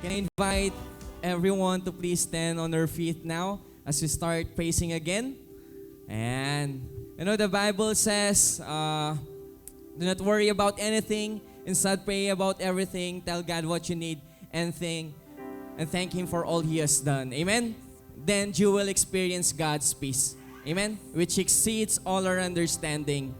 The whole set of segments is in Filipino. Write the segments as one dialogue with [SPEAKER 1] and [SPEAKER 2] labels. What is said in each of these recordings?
[SPEAKER 1] Can I invite everyone to please stand on their feet now as we start praising again? And the Bible says, do not worry about anything. Instead, pray about everything. Tell God what you need and thank Him for all He has done. Amen? Then you will experience God's peace. Amen? Which exceeds all our understanding.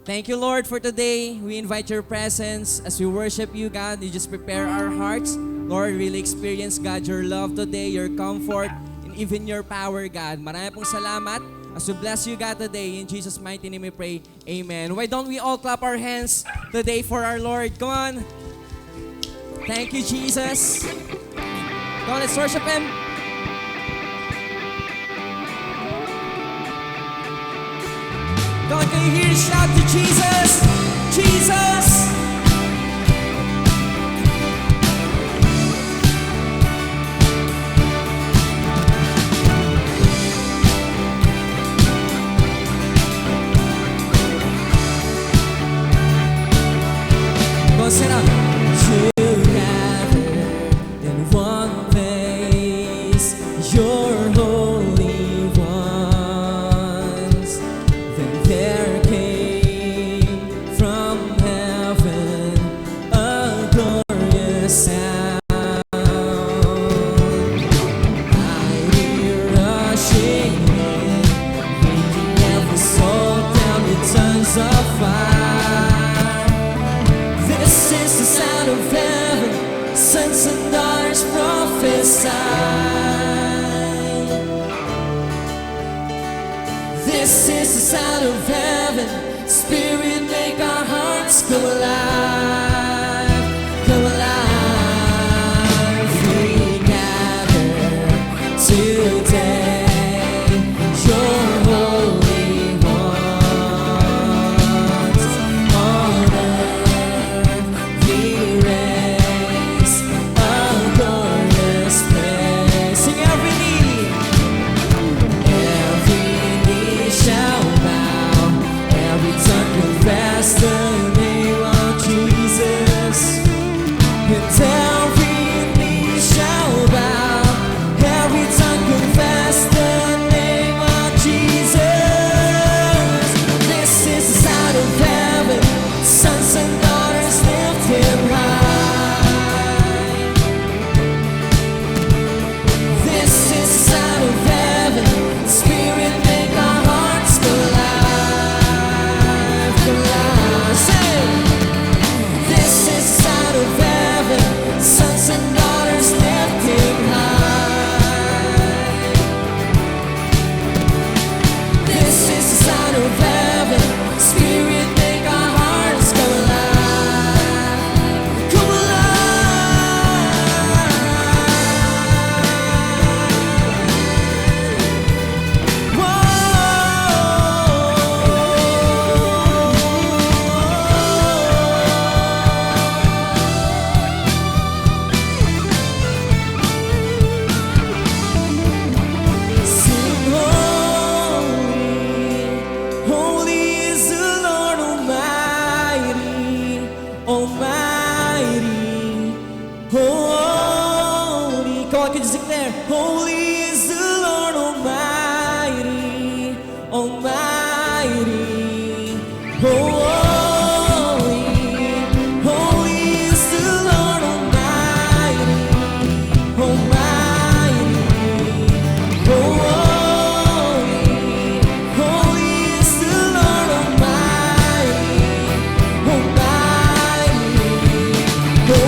[SPEAKER 1] Thank you, Lord, for today. We invite your presence as we worship you, God. You just prepare our hearts. Lord, really experience, God, your love today, your comfort, and even your power, God. Marami pong salamat. As we bless you, God, today, in Jesus' mighty name we pray, amen. Why don't we all clap our hands today for our Lord? Come on. Thank you, Jesus. Come on, let's worship Him. Come on, can you hear the shout to Jesus? Jesus! Sit up. Together in one place, your holy ones. Then there came from heaven a glorious sound, mighty rushing in, making every soul down with tongues of fire. This is the sound of heaven, sons and daughters prophesy. This is the sound of heaven, Spirit make our hearts come alive, come alive. We gather today, your holy ones on earth. Confess the name of Jesus, and every knee shall bow. Every tongue confess the name of Jesus. This is the sound of heaven, sons and daughters lift Him high. This is the sound of heaven, Spirit make our hearts go alive. This is the sound of heaven, sons and daughters lift Him high. This is the sound of heaven, Spirit make our hearts come alive, come holy is the Lord Almighty, Almighty, holy, holy is the Lord Almighty, Almighty, holy, holy is the Lord Almighty, Almighty, holy.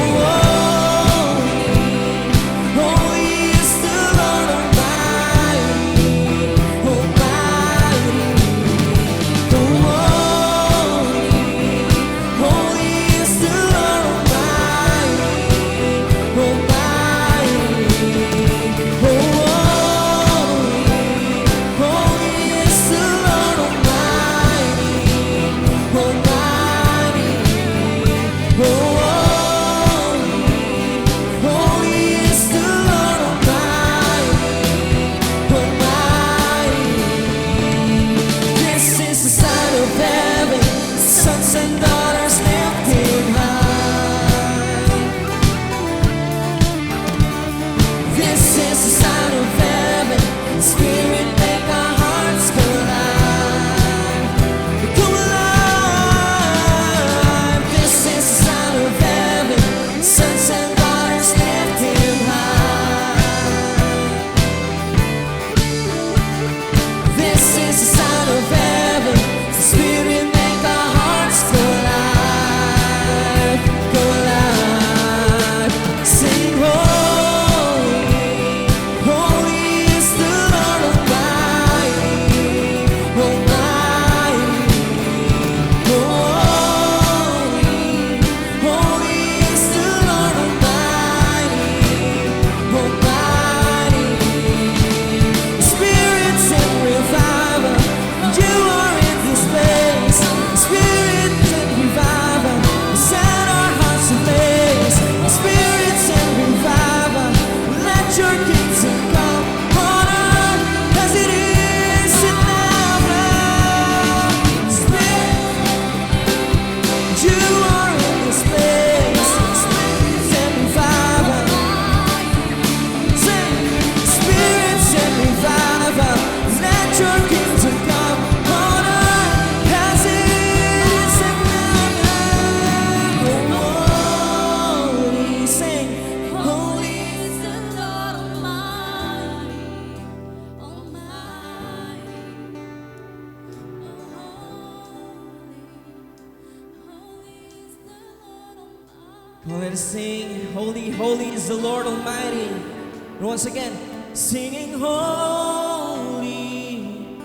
[SPEAKER 1] Oh, let us sing, holy, holy is the Lord Almighty. And once again, singing holy,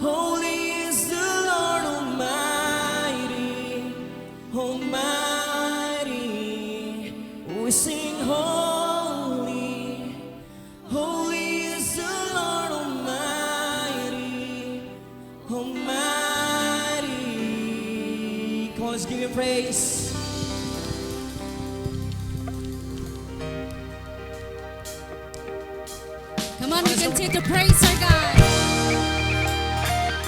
[SPEAKER 1] holy is the Lord Almighty, Almighty. We sing holy, holy is the Lord Almighty, Almighty. Come on, let's give Him praise.
[SPEAKER 2] Come on, we continue to praise our God.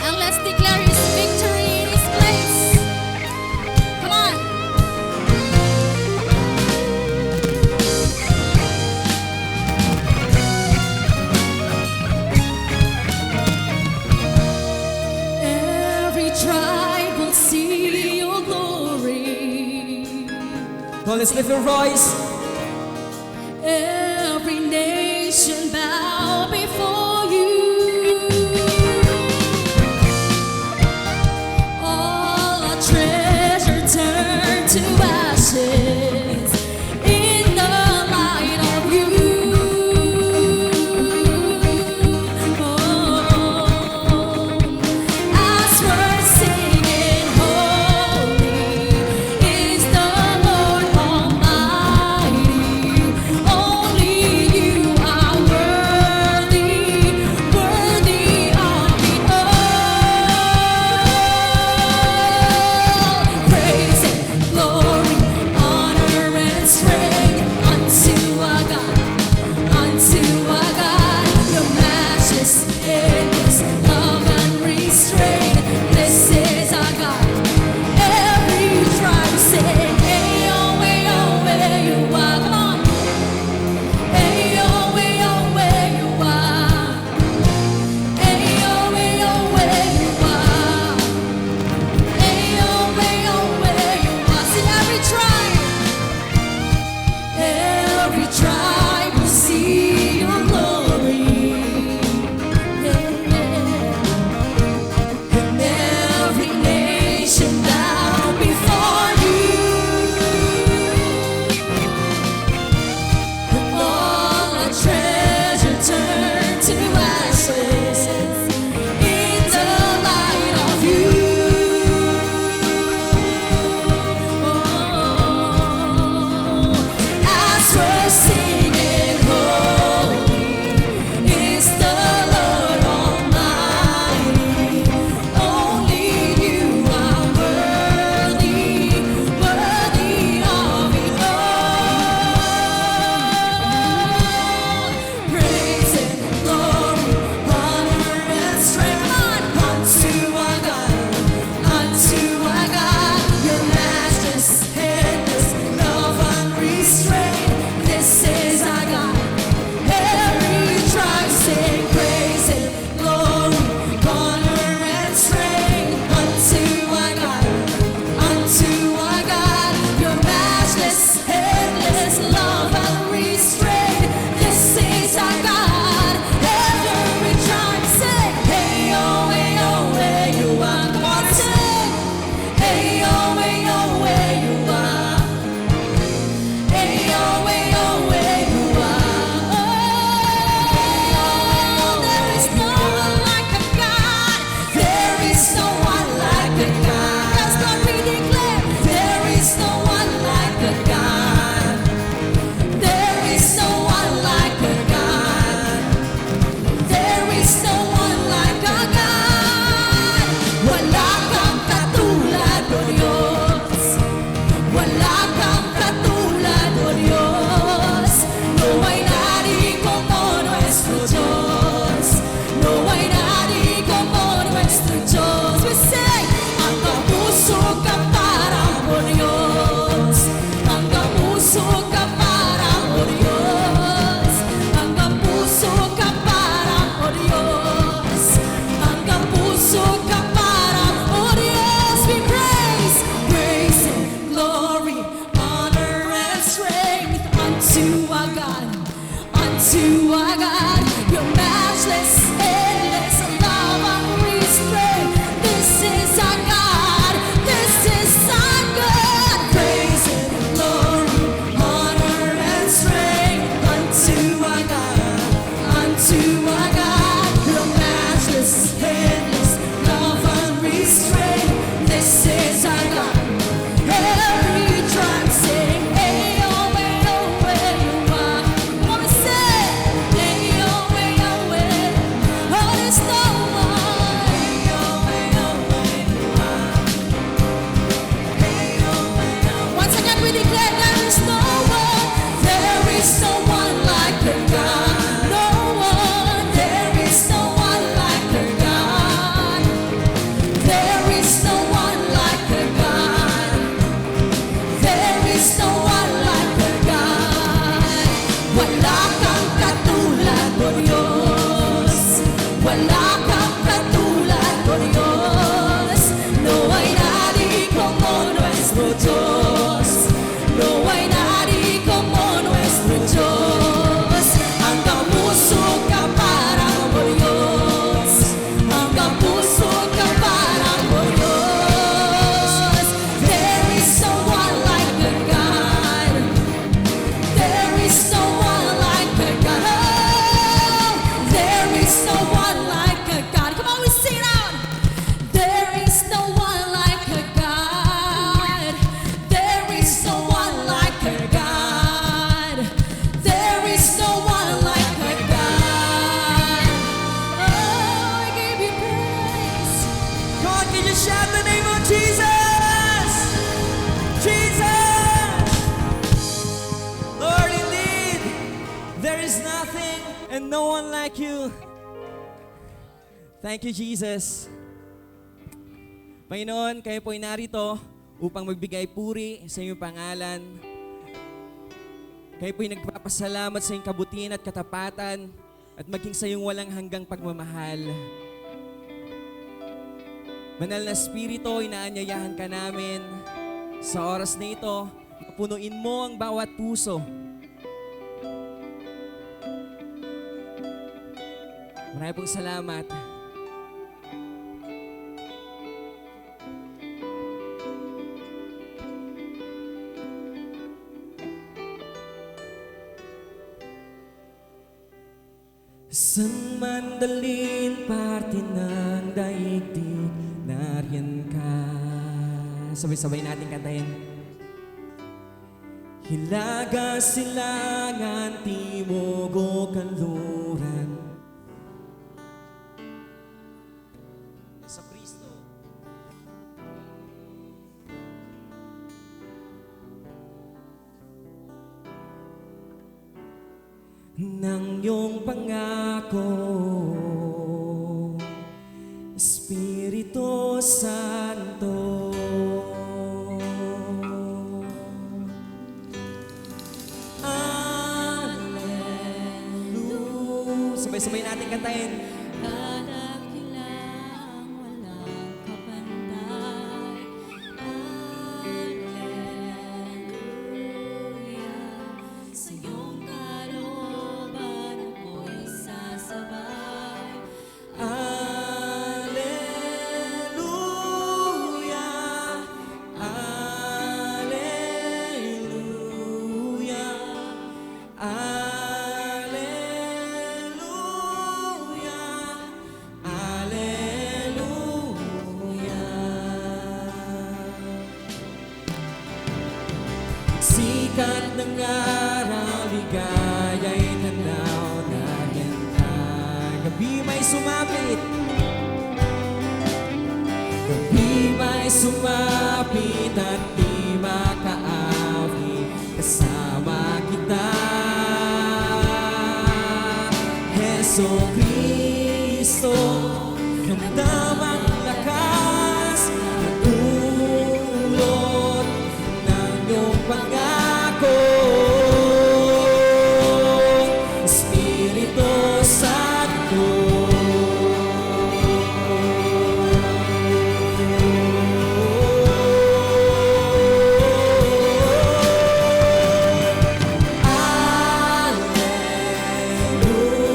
[SPEAKER 2] And let's declare His victory in His place. Come on. Every tribe will see your glory.
[SPEAKER 1] Come on, let's lift your voice.
[SPEAKER 2] Every nation bow before you. All our treasure turn to ashes in the light of you. Oh, as we're singing, holy is the Lord Almighty.
[SPEAKER 1] and no one like you. Thank you, Jesus. Panginoon, kayo po'y narito upang magbigay puri sa iyong pangalan. Kayo po'y nagpapasalamat sa iyong kabutihan at katapatan at maging sa iyong walang hanggang pagmamahal. Banal na Espiritu, inaanyayahan ka namin sa oras na ito, punuin mo ang bawat puso. Maraming pong salamat. San man dalhin parte ng daigdig, nariyan ka. Sabay-sabay natin kantahin. Hilaga, silangan, timog o kanluran, sa Kristo. Nang iyong pangako, Espiritu Santo. Alleluia. Sabay-sabay natin kantahin.
[SPEAKER 2] Kadakilang walang kapantay. Alleluia. Sa iyong kalooban ako'y sasabay.
[SPEAKER 1] Alleluia. Alleluia. Alleluia. Alleluia. Sikat ng araw, ligaya'y tanaw, nariyan ka. Gabi may sumapit, gabi may sumapit at di makaawi, kasama kita. Heso Kristo, ramdam ang lakas at dulot ng iyong pangako. Espiritu Santo.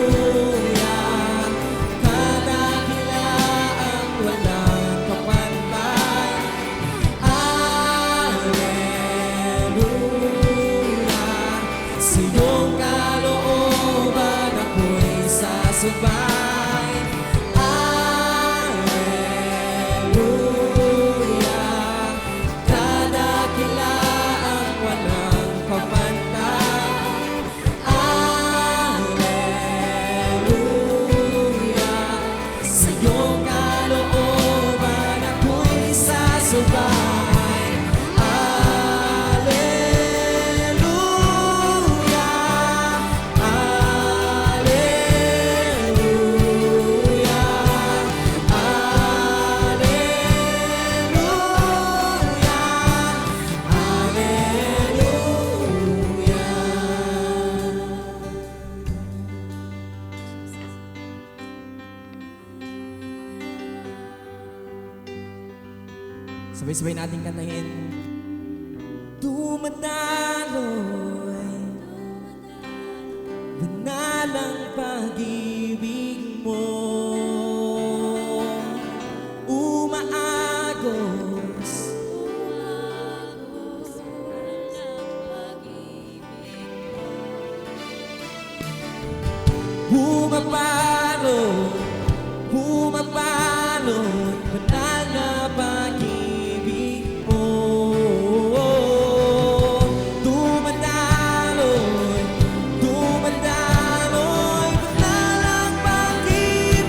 [SPEAKER 1] Alleluia. Kadakilaang walang kapantay. Alleluia. Sa iyong kalooban ako'y sasabay. Alleluia. Kadakilaang walang kapantay. Alleluia. Sa iyong kalooban ako'y sasabay. Alleluia. Alleluia. Sabay-sabay natin kantahin. Dumadaloy, banal ang pag-ibig mo. Umaagos, bumapalot, bumapalot, banal na pag-ibig mo. Dumadaloy, dumadaloy, banal ang pag-ibig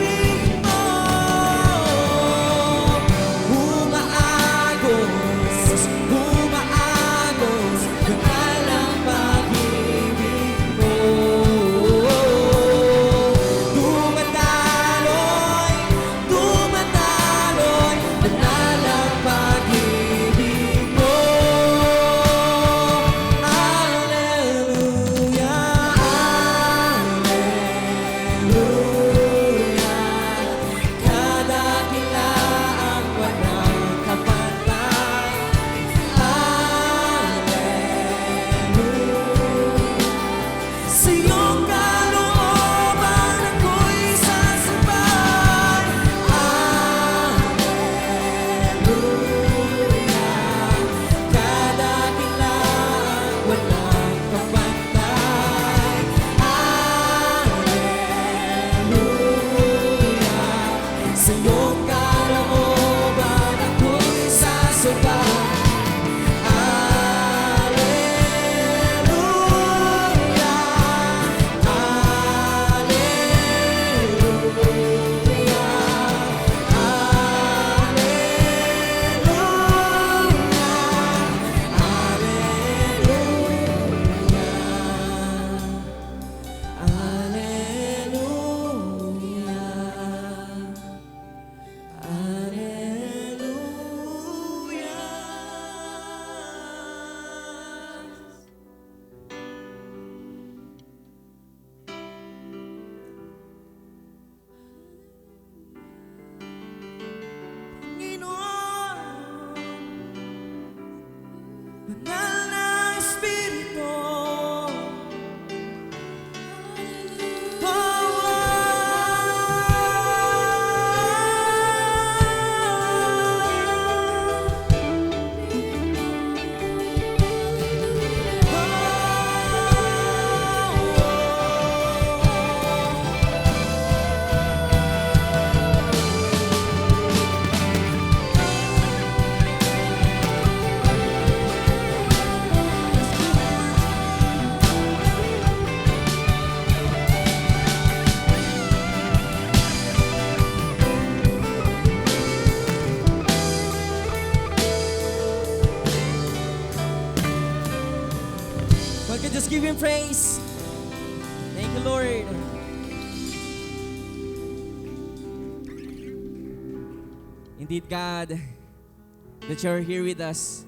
[SPEAKER 1] give Him praise. Thank you, Lord. Indeed, God, that you're here with us.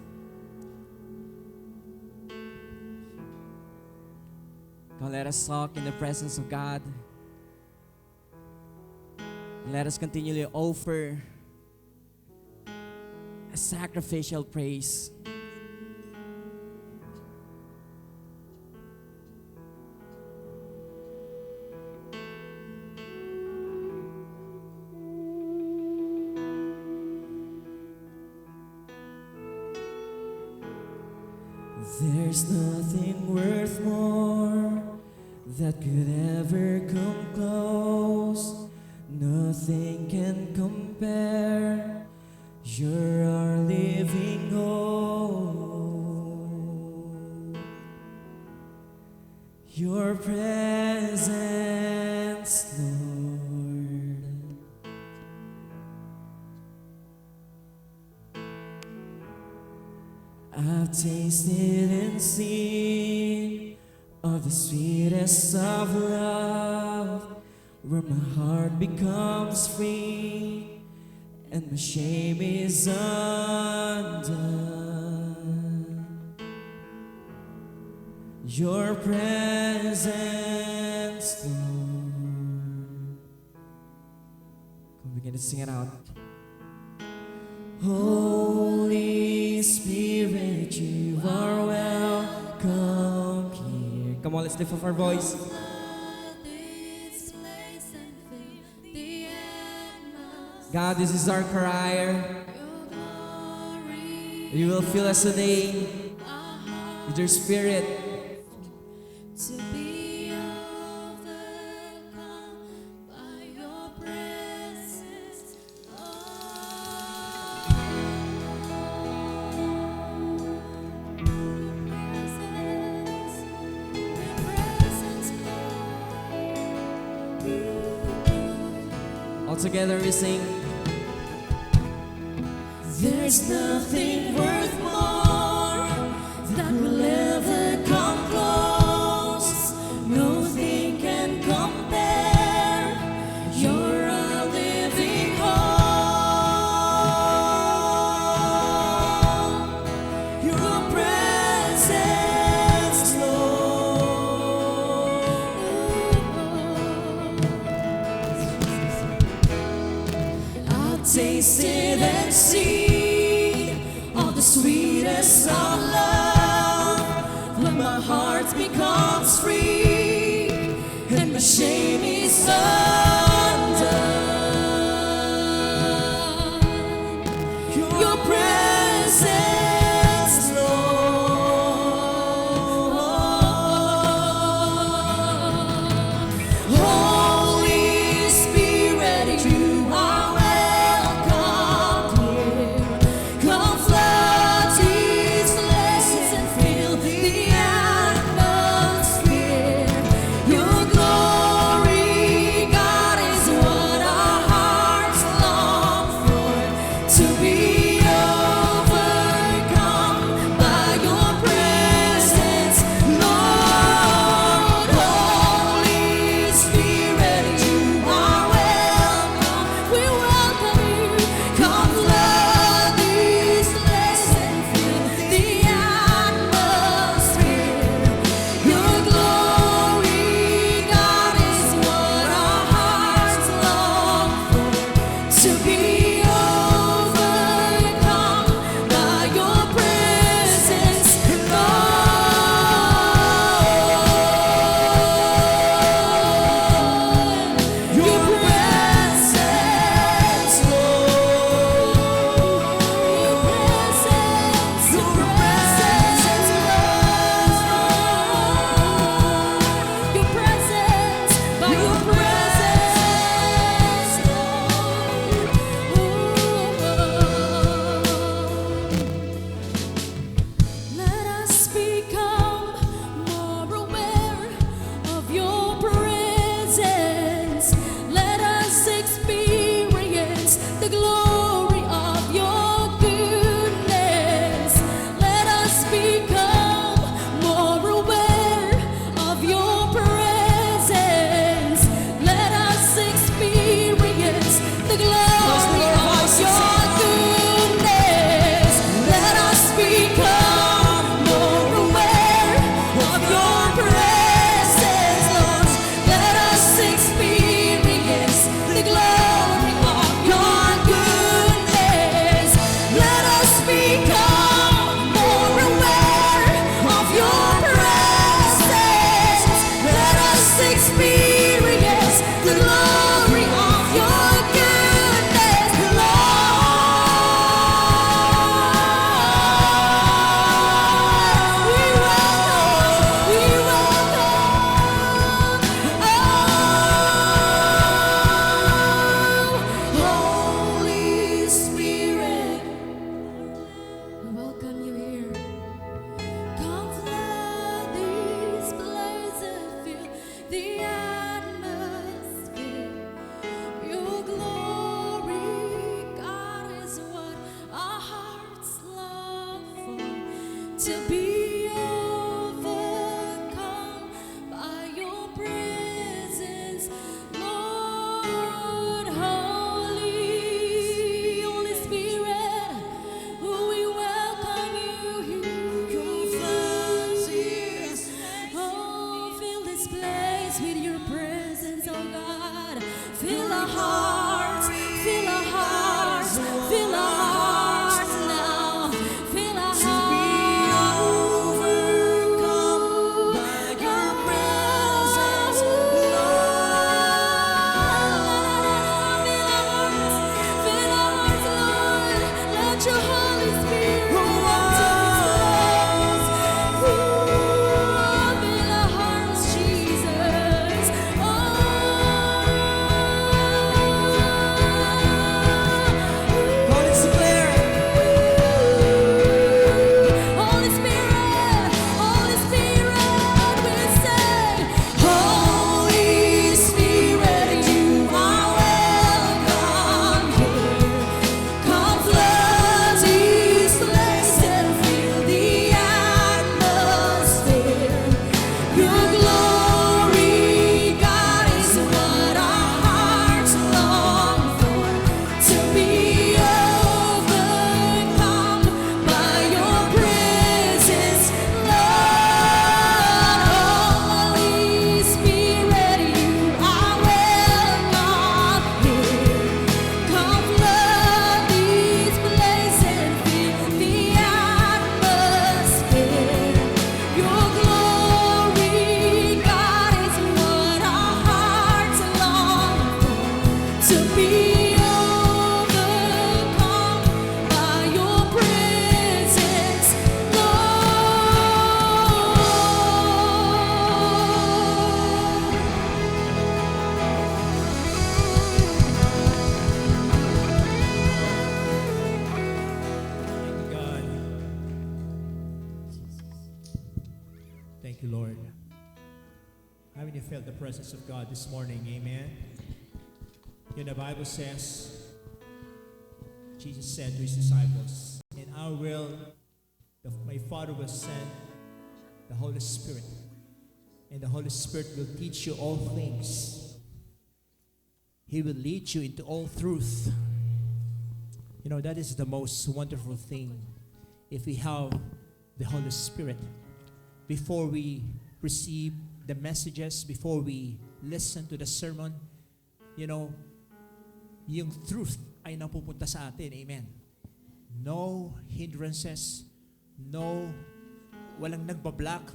[SPEAKER 1] Come, let us talk in the presence of God. Let us continually offer a sacrificial praise. There's nothing worth more that could ever come close. Nothing can compare. You're our living hope. Your presence, Lord. I've tasted and seen of the sweetest of love, where my heart becomes free and my shame is undone. Your presence, Lord. Come, begin to sing it out. Holy Spirit, you are welcome here. Come on, let's lift up our voice. God, this is our cry. You will fill us today with your Spirit.
[SPEAKER 2] To be overcome by your presence,
[SPEAKER 1] All together we sing. There's nothing worth more that will ever come close. Nothing can compare. You're our living hope. Your presence, Lord. I've tasted and seen all the sweetest of love, when my heart becomes free and my shame is undone. Your presence, Lord. Holy Spirit, you are welcome here. Come flood this place and fill the atmosphere. Your glory
[SPEAKER 2] to be overcome by your presence, Lord. Holy Spirit, we welcome you here. Oh, fill this place with your presence, oh God. Fill our hearts, fill our hearts, fill our hearts now. Fill our hearts. Fill our hearts, Lord. Let your Holy Spirit come to this place. Fill our hearts, Jesus.
[SPEAKER 1] Holy Spirit,
[SPEAKER 2] Holy Spirit, we say, Holy Spirit, you are welcome here. Come flood this place and fill the atmosphere. Your glory, God, is what our hearts long for. To be overcome by your presence, Lord. Holy Spirit, you are welcome here. Come flood this place and fill the atmosphere. Your glory, God, is what our hearts long for. To be overcome by your presence,
[SPEAKER 3] Thank you, God. Thank you, Lord. Haven't you felt the presence of God this morning? Amen. You know, the Bible says, Jesus said to his disciples, "And I will, my Father will send the Holy Spirit, and the Holy Spirit will teach you all things. He will lead you into all truth." You know, that is the most wonderful thing. If we have the Holy Spirit, before we receive the messages, before we listen to the sermon, you know, yung truth ay napupunta sa atin. Amen. No hindrances, walang nagbablock.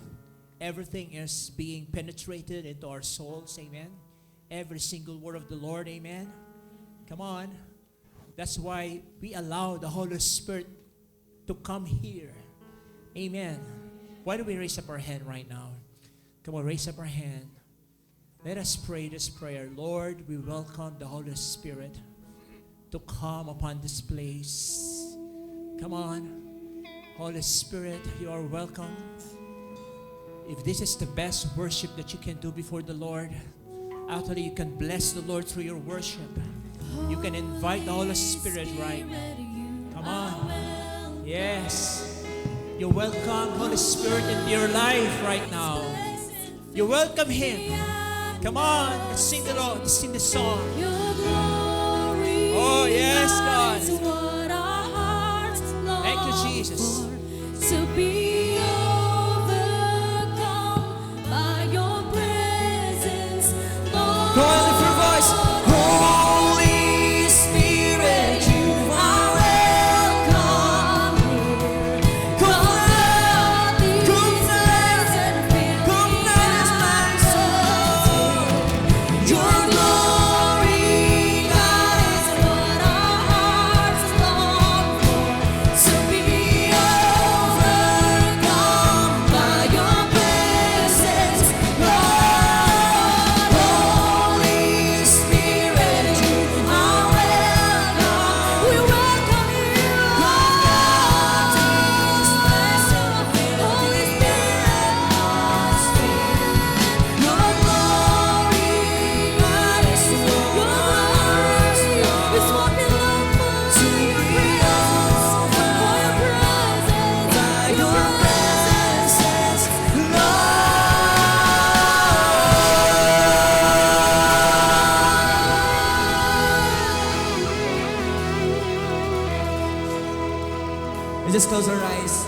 [SPEAKER 3] Everything is being penetrated into our souls. Amen. Every single word of the Lord. Amen. Come on. That's why we allow the Holy Spirit to come here. Amen. Why don't we raise up our hand right now? Come on, raise up our hand. Let us pray this prayer. Lord, we welcome the Holy Spirit to come upon this place. Come on. Holy Spirit, you are welcome. If this is the best worship that you can do before the Lord, actually you can bless the Lord through your worship. You can invite the Holy Spirit right now. Come on. Yes. You're welcome, Holy Spirit, into your life right now. You welcome Him. Come on, let's sing the Lord. Let's sing the song.
[SPEAKER 2] Your glory,
[SPEAKER 3] Oh, yes, God.
[SPEAKER 2] is what our hearts long
[SPEAKER 3] Thank you, Jesus.
[SPEAKER 2] for. To be overcome by your presence, Lord.
[SPEAKER 1] Go on, lift your voice.
[SPEAKER 2] Holy Spirit, you are welcome here. Come flood these places and fill the atmosphere. Your glory, God, is what our hearts long for. To be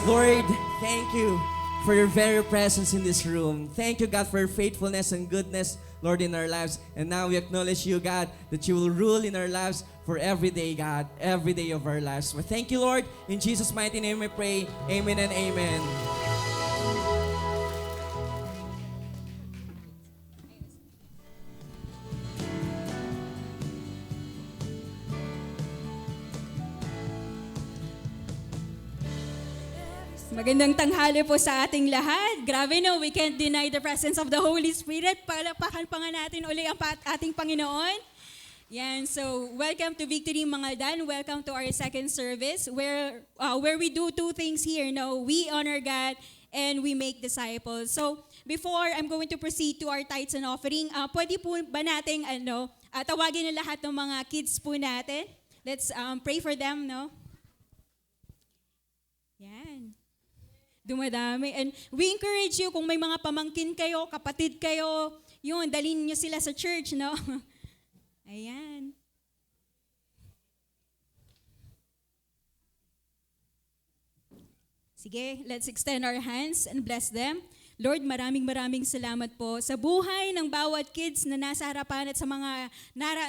[SPEAKER 1] Lord, thank you for your very presence in this room. Thank you, God, for your faithfulness and goodness, Lord, in our lives. And now we acknowledge you, God, that you will rule in our lives for every day, God, every day of our lives. We thank you, Lord. In Jesus' mighty name we pray. Amen and amen.
[SPEAKER 2] Magandang tanghali po sa ating lahat. Grabe no, we can't deny the presence of the Holy Spirit. Palakpakan pa nga natin uli ang ating Panginoon. Yan, so welcome to Victory Mangaldan. Welcome to our second service where we do two things here. No, we honor God and we make disciples. So before I'm going to proceed to our tithes and offering, pwede po ba nating tawagin na lahat ng mga kids po natin? Let's pray for them, no? Yan. Dumadami. And we encourage you, kung may mga pamangkin kayo, kapatid kayo, yun, dalhin nyo sila sa church, no? Ayan. Sige, let's extend our hands and bless them. Lord, maraming salamat po sa buhay ng bawat kids na nasa harapan at sa mga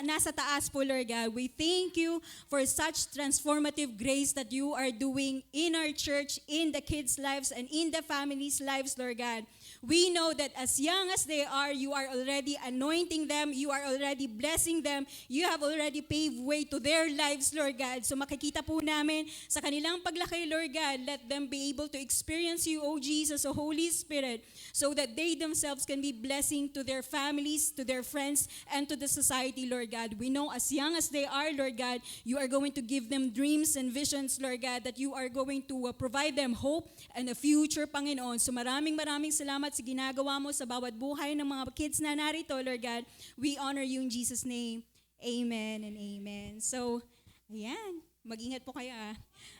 [SPEAKER 2] nasa taas po, Lord God. We thank you for such transformative grace that you are doing in our church, in the kids' lives, and in the families' lives, Lord God. We know that as young as they are, you are already anointing them, you are already blessing them, you have already paved way to their lives, Lord God. So makikita po namin sa kanilang paglaki, Lord God, let them be able to experience you, O Jesus, O Holy Spirit, so that they themselves can be blessing to their families, to their friends, and to the society, Lord God. We know as young as they are, Lord God, you are going to give them dreams and visions, Lord God, that you are going to provide them hope and a future, Panginoon. So maraming salamat sa ginagawa mo sa bawat buhay ng mga kids na narito, Lord God. We honor you in Jesus' name. Amen and amen. So, ayan. Mag-ingat po kayo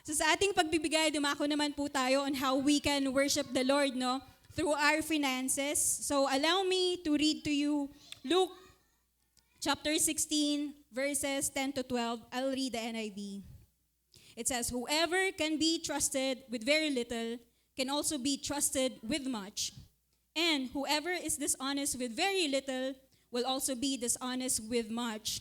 [SPEAKER 2] So sa ating pagbibigay, dumako naman po tayo on how we can worship the Lord, no? Through our finances. So allow me to read to you Luke chapter 16, verses 10 to 12. I'll read the NIV. It says, "Whoever can be trusted with very little can also be trusted with much. And whoever is dishonest with very little will also be dishonest with much."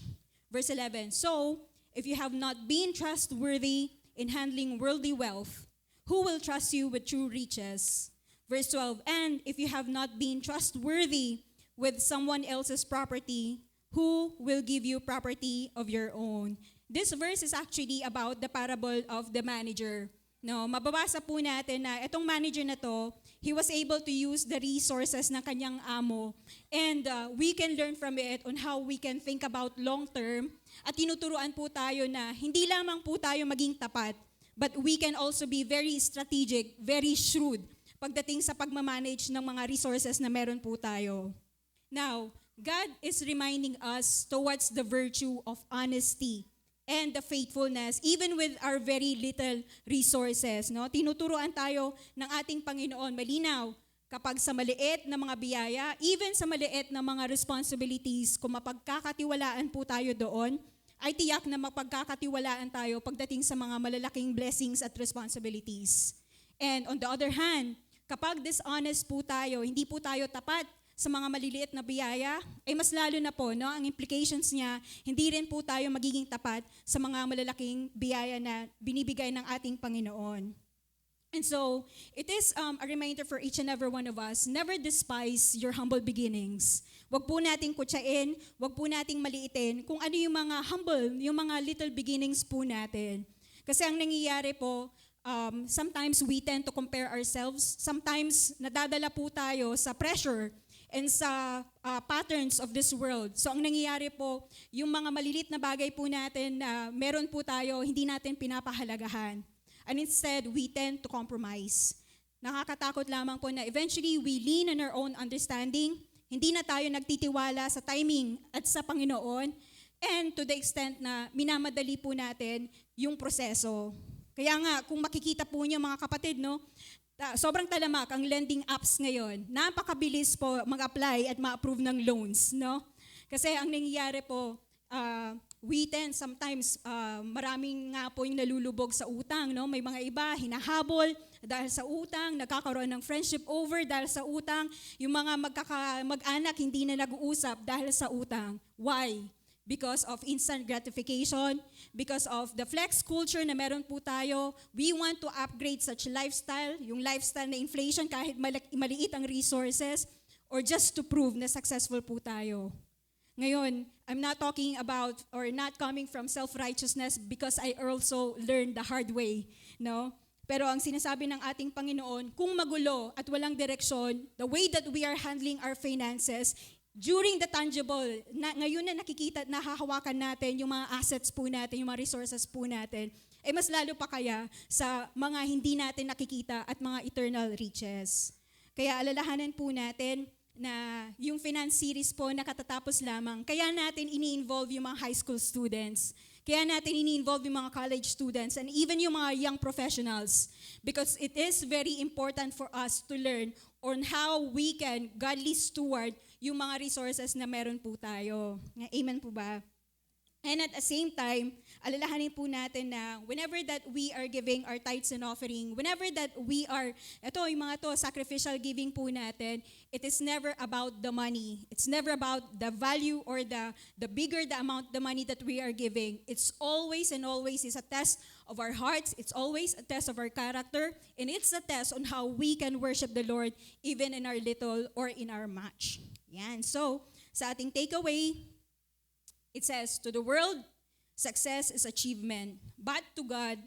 [SPEAKER 2] Verse 11, "So, if you have not been trustworthy in handling worldly wealth, who will trust you with true riches?" Verse 12, "And if you have not been trustworthy with someone else's property, who will give you property of your own?" This verse is actually about the parable of the manager. No, mababasa po natin na itong manager na to, he was able to use the resources ng kanyang amo. And we can learn from it on how we can think about long term. At tinuturuan po tayo na hindi lamang po tayo maging tapat, but we can also be very strategic, very shrewd pagdating sa pagmamanage ng mga resources na meron po tayo. Now, God is reminding us towards the virtue of honesty and the faithfulness, even with our very little resources. No? Tinuturuan tayo ng ating Panginoon, malinaw, kapag sa maliit na mga biyaya, even sa maliit na mga responsibilities, kung mapagkakatiwalaan po tayo doon, ay tiyak na mapagkakatiwalaan tayo pagdating sa mga malalaking blessings at responsibilities. And on the other hand, kapag dishonest po tayo, hindi po tayo tapat sa mga maliliit na biyaya, ay mas lalo na po, no, ang implications niya, hindi rin po tayo magiging tapat sa mga malalaking biyaya na binibigay ng ating Panginoon. And so, it is a reminder for each and every one of us, never despise your humble beginnings. Wag po nating kutsain, wag po nating maliitin kung ano yung mga humble, yung mga little beginnings po natin. Kasi ang nangyayari po, sometimes we tend to compare ourselves. Sometimes nadadala po tayo sa pressure and sa patterns of this world. So ang nangyayari po, yung mga malilit na bagay po natin na meron po tayo, hindi natin pinapahalagahan. And instead, we tend to compromise. Nakakatakot lamang po na eventually we lean on our own understanding. Hindi na tayo nagtitiwala sa timing at sa Panginoon. And to the extent na minamadali po natin yung proseso. Kaya nga, kung makikita po niyo mga kapatid, no, sobrang talamak ang lending apps ngayon. Napakabilis po mag-apply at ma-approve ng loans, no? Kasi ang nangyayari po, we tend sometimes, maraming nga po yung nalulubog sa utang, no? May mga iba, hinahabol dahil sa utang, nagkakaroon ng friendship over dahil sa utang, yung mga mag-anak hindi na nag-uusap dahil sa utang. Why? Because of instant gratification, because of the flex culture na meron po tayo. We want to upgrade such lifestyle, yung lifestyle na inflation kahit maliit ang resources, or just to prove na successful po tayo. Ngayon, I'm not talking about or not coming from self-righteousness because I also learned the hard way, no? Pero ang sinasabi ng ating Panginoon, kung magulo at walang direksyon, the way that we are handling our finances, during the tangible, ngayon na nakikita at nahahawakan natin yung mga assets po natin, yung mga resources po natin, mas lalo pa kaya sa mga hindi natin nakikita at mga eternal riches. Kaya alalahanan po natin na yung finance series po nakatatapos lamang, kaya natin ini-involve yung mga high school students, kaya natin ini-involve yung mga college students, and even yung mga young professionals, because it is very important for us to learn on how we can godly steward yung mga resources na meron po tayo. Amen po ba? And at the same time, alalahanin po natin na whenever that we are giving our tithes and offering, whenever that we are, yung mga to, sacrificial giving po natin, it is never about the money. It's never about the value or the bigger the amount, the money that we are giving. It's always and always is a test of our hearts. It's always a test of our character. And it's a test on how we can worship the Lord even in our little or in our much. Yan. So, sa ating takeaway, it says, to the world, success is achievement. But to God,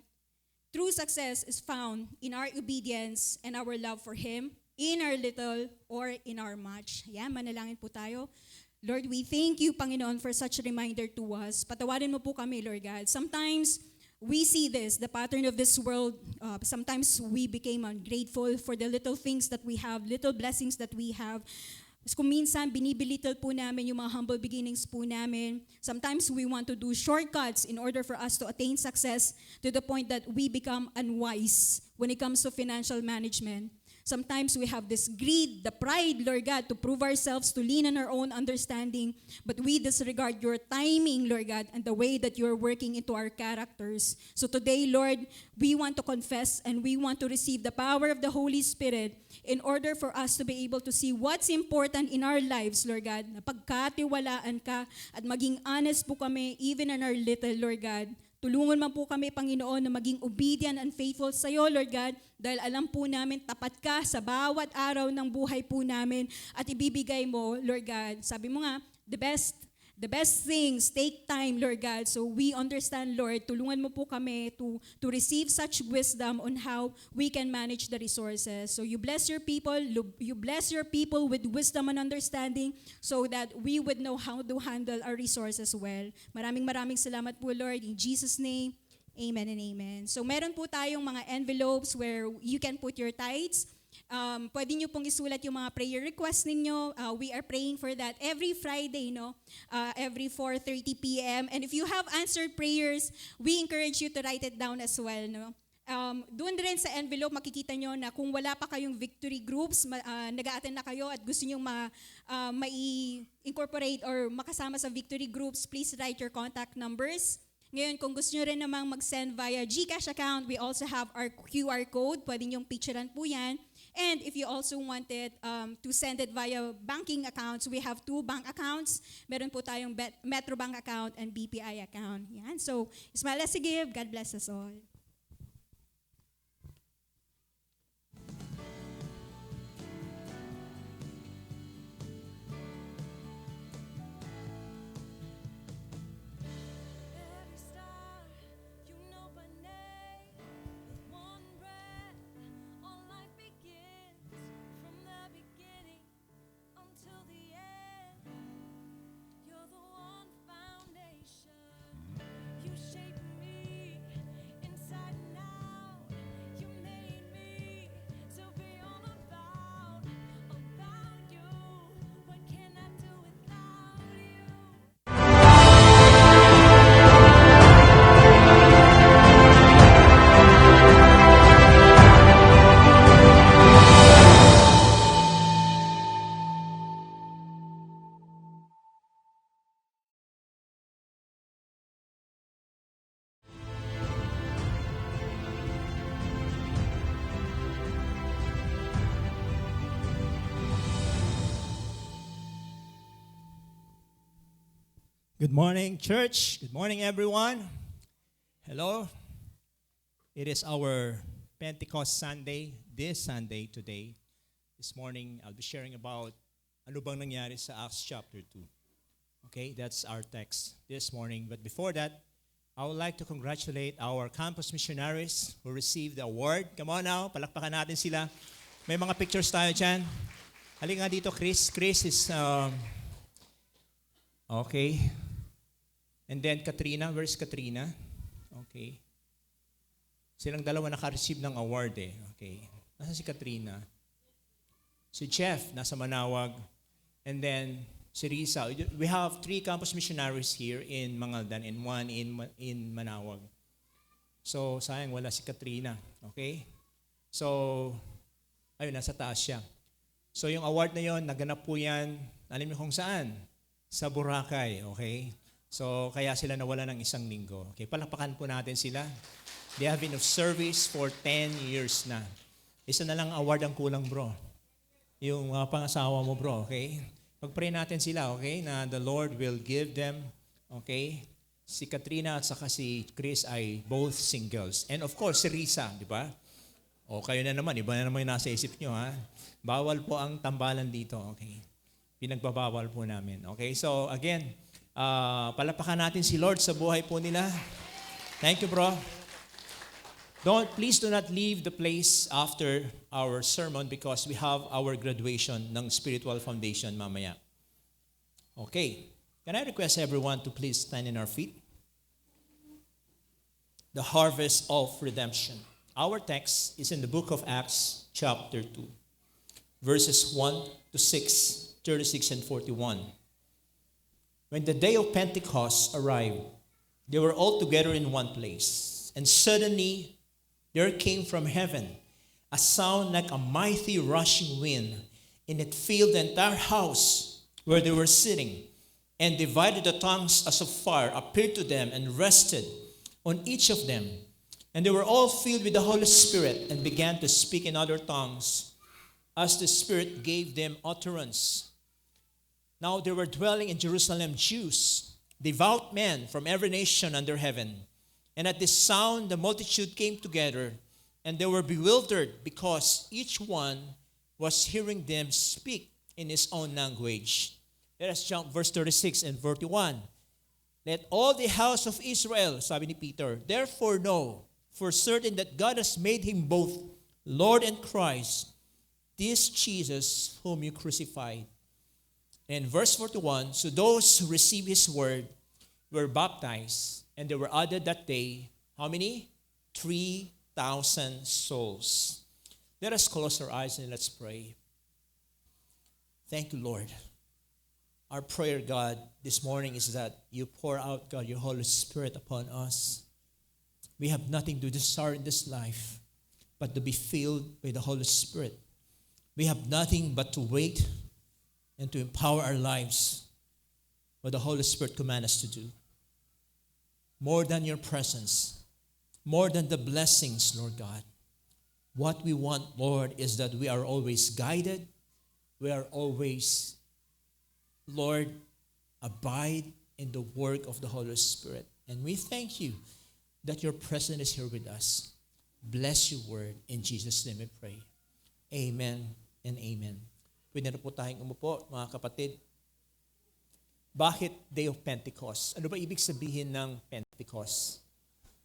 [SPEAKER 2] true success is found in our obedience and our love for Him, in our little or in our much. Yan, manalangin po tayo. Lord, we thank you, Panginoon, for such a reminder to us. Patawarin mo po kami, Lord God. Sometimes, we see this, the pattern of this world. Sometimes we became ungrateful for the little things that we have, little blessings that we have. Kung minsan, binibilittle po namin yung mga humble beginnings po namin. Sometimes we want to do shortcuts in order for us to attain success to the point that we become unwise when it comes to financial management. Sometimes we have this greed, the pride, Lord God, to prove ourselves, to lean on our own understanding, but we disregard your timing, Lord God, and the way that you're working into our characters. So today, Lord, we want to confess and we want to receive the power of the Holy Spirit in order for us to be able to see what's important in our lives, Lord God, na pagkatiwalaan ka at maging honest po kami even in our little, Lord God. Tulungan man po kami, Panginoon, na maging obedient and faithful sa iyo, Lord God, dahil alam po namin tapat ka sa bawat araw ng buhay po namin at ibibigay mo, Lord God. Sabi mo nga, the best things take time, Lord God. So we understand, Lord, tulungan mo po kami to receive such wisdom on how we can manage the resources. So you bless your people with wisdom and understanding so that we would know how to handle our resources well. Maraming salamat po, Lord. In Jesus' name, amen and amen. So meron po tayong mga envelopes where you can put your tithes. Pwede nyo pong isulat yung mga prayer requests ninyo. We are praying for that every Friday, every 4:30 p.m. And if you have answered prayers, we encourage you to write it down as well. Doon rin sa envelope, makikita nyo na kung wala pa kayong victory groups, nag-a-attend na kayo at gusto nyo ma-incorporate or makasama sa victory groups, please write your contact numbers. Ngayon, kung gusto nyo rin namang mag-send via GCash account, we also have our QR code. Pwede nyong picturean po yan. And if you also wanted to send it via banking accounts, we have 2 bank accounts. Meron po tayong Metro Bank account and BPI account. Yan. So, smile as you give. God bless us all.
[SPEAKER 4] Shape me inside.
[SPEAKER 3] Good morning, church. Good morning, everyone. Hello. It is our Pentecost Sunday, this Sunday, today. This morning, I'll be sharing about ano bang nangyari sa Acts chapter 2. Okay, that's our text this morning. But before that, I would like to congratulate our campus missionaries who received the award. Come on now, palakpakan natin sila. May mga pictures tayo dyan. Halika nga dito, Chris. Chris is, okay. And then Katrina, where's Katrina? Okay. Silang dalawa naka-receive ng award eh. Okay. Nasaan si Katrina? Si Jeff, nasa Manawag. And then si Risa. We have 3 campus missionaries here in Mangaldan and 1 in Manawag. So, sayang wala si Katrina. Okay? So, ayun, nasa taas siya. So, yung award na yon, naganap po yan, alam niyo kung saan? Sa Boracay. Okay? So, kaya sila nawala ng 1 linggo. Okay, palakpakan po natin sila. They have been of service for 10 years na. Isa na lang award ang kulang, bro. Yung mga pangasawa mo, bro, okay? Pag-pray natin sila, okay? Na the Lord will give them, okay? Si Katrina at saka si Chris ay both singles. And of course, si Risa, di ba? O kayo na naman, iba na naman yung nasa isip nyo, ha? Bawal po ang tambalan dito, okay? Pinagbabawal po namin, okay? So, again, palapakan natin si Lord sa buhay po nila. Thank you, bro. Please do not leave the place after our sermon because we have our graduation ng Spiritual Foundation mamaya. Okay. Can I request everyone to please stand in our feet? The harvest of redemption. Our text is in the book of Acts, chapter 2, verses 1 to 6, 36 and 41. When the day of Pentecost arrived, they were all together in one place. And suddenly there came from heaven a sound like a mighty rushing wind, and it filled the entire house where they were sitting. And divided the tongues as of fire appeared to them and rested on each of them. And they were all filled with the Holy Spirit and began to speak in other tongues as the Spirit gave them utterance. Now there were dwelling in Jerusalem Jews, devout men from every nation under heaven. And at this sound the multitude came together, and they were bewildered because each one was hearing them speak in his own language. Let us jump verse 36 and 41. Let all the house of Israel, sabi ni Peter, therefore know for certain that God has made him both Lord and Christ, this Jesus whom you crucified. And verse 41, so those who received his word were baptized, and there were added that day, how many? 3,000 souls. Let us close our eyes and let's pray. Thank you, Lord. Our prayer, God, this morning is that you pour out, God, your Holy Spirit upon us. We have nothing to desire in this life but to be filled by the Holy Spirit. We have nothing but to wait and to empower our lives what the Holy Spirit commands us to do. More than your presence, more than the blessings, Lord God. What we want, Lord, is that we are always guided. We are always, Lord, abide in the work of the Holy Spirit. And we thank you that your presence is here with us. Bless your word. In Jesus' name we pray. Amen and amen. Pwede na po tayong umupo, mga kapatid. Bakit Day of Pentecost? Ano ba ibig sabihin ng Pentecost?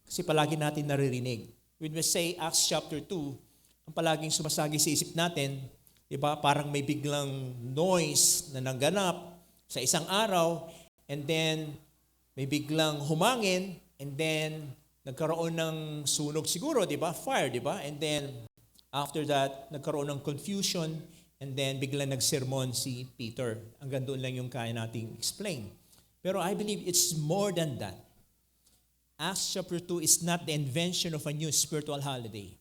[SPEAKER 3] Kasi palagi natin naririnig. When we say Acts chapter 2, ang palaging sumasagi sa isip natin, di ba, parang may biglang noise na naganap sa isang araw, and then may biglang humangin, and then nagkaroon ng sunog siguro, di ba? Fire, di ba? And then after that, nagkaroon ng confusion, and then biglang nagsermon si Peter. Hanggang doon lang yung kaya nating explain. Pero I believe it's more than that. Acts chapter 2 is not the invention of a new spiritual holiday.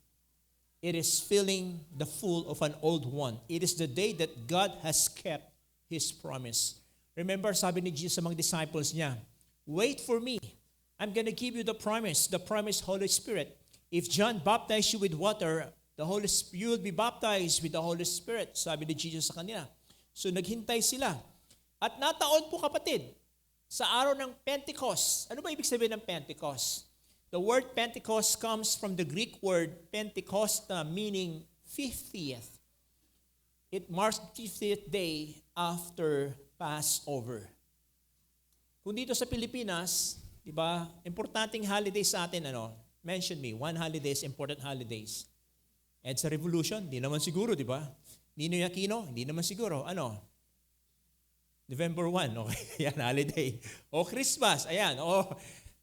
[SPEAKER 3] It is filling the full of an old one. It is the day that God has kept His promise. Remember, sabi ni Jesus sa mga disciples niya, wait for me. I'm gonna give you the promise Holy Spirit. If John baptized you with water, you will be baptized with the Holy Spirit, sabi ni Jesus sa kanila. So naghintay sila. At nataon po, kapatid, sa araw ng Pentecost. Ano ba ibig sabihin ng Pentecost? The word Pentecost comes from the Greek word Pentecosta, meaning 50th. It marks the 50th day after Passover. Kung dito sa Pilipinas, di ba, importanteng holiday sa atin, mention me, one holidays, important holidays. EDSA Revolution, hindi naman siguro, di ba? Ninoy Aquino, hindi naman siguro. November 1, okay, yan, holiday. O Christmas, ayan.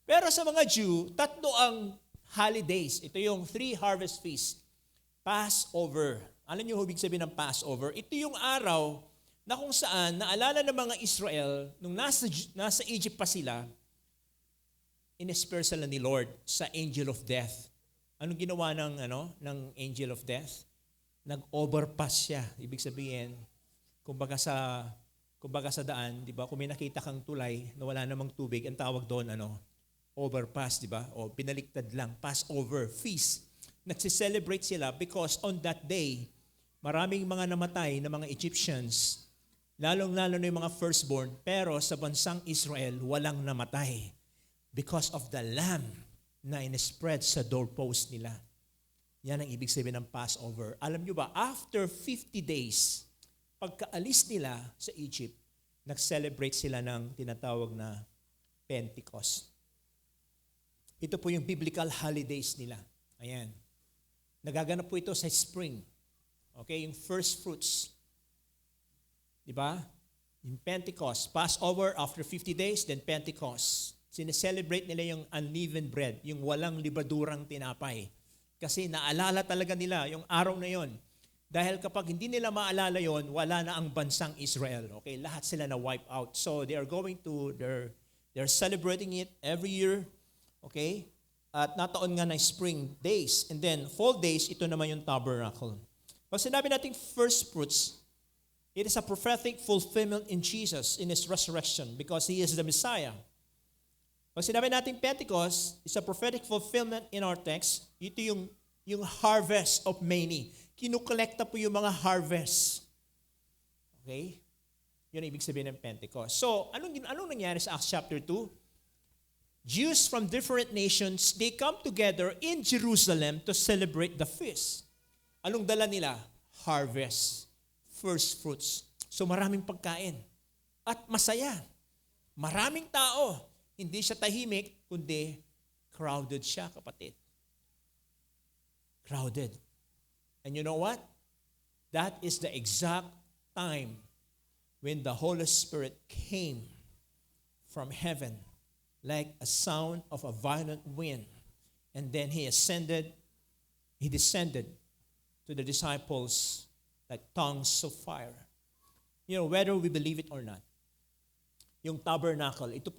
[SPEAKER 3] Pero sa mga Jew, tatlo ang holidays. Ito yung 3 harvest feast. Passover. Alam niyo ibig sabihin ng Passover? Ito yung araw na kung saan naalala ng mga Israel, nung nasa Egypt pa sila, in-spare sila ni Lord sa angel of death. Anong ginawa ng angel of death? Nag-overpass siya. Ibig sabihin, kumbaga sa daan, di ba? Kung may nakita kang tulay na wala namang tubig, ang tawag doon, overpass, di ba? O pinaliktad lang, Passover, feast. Nagsiselebrate sila because on that day, maraming mga namatay na mga Egyptians, lalong-lalo na yung mga firstborn, pero sa bansang Israel, walang namatay because of the lamb na in-spread sa doorpost nila. Yan ang ibig sabihin ng Passover. Alam nyo ba, after 50 days, pagkaalis nila sa Egypt, nag-celebrate sila ng tinatawag na Pentecost. Ito po yung biblical holidays nila. Ayan. Nagaganap po ito sa spring. Okay, yung first fruits. Di ba? Yung Pentecost. Passover after 50 days, then Pentecost. Sineselebrate nila yung unleavened bread, yung walang libadurang tinapay. Kasi naalala talaga nila yung araw na yon. Dahil kapag hindi nila maalala yon, wala na ang bansang Israel. Okay, lahat sila na wipe out. So they are they're celebrating it every year. Okay? At nataon nga na spring days. And then fall days, ito naman yung tabernacle. Pag sinabi natin first fruits, it is a prophetic fulfillment in Jesus in His resurrection because He is the Messiah. Pag sinabi natin Pentecost, it's a prophetic fulfillment in our text. Ito yung harvest of many. Kinukolekta po yung mga harvest. Okay? Yun ang ibig sabihin ng Pentecost. So, anong nangyari sa Acts chapter 2? Jews from different nations, they come together in Jerusalem to celebrate the feast. Anong dala nila? Harvest. First fruits. So, maraming pagkain. At masaya. Maraming tao. Hindi siya tahimik, kundi crowded siya, kapatid. Crowded. And you know what? That is the exact time when the Holy Spirit came from heaven like a sound of a violent wind. And then He descended to the disciples like tongues of fire. You know, whether we believe it or not, yung tabernacle, ito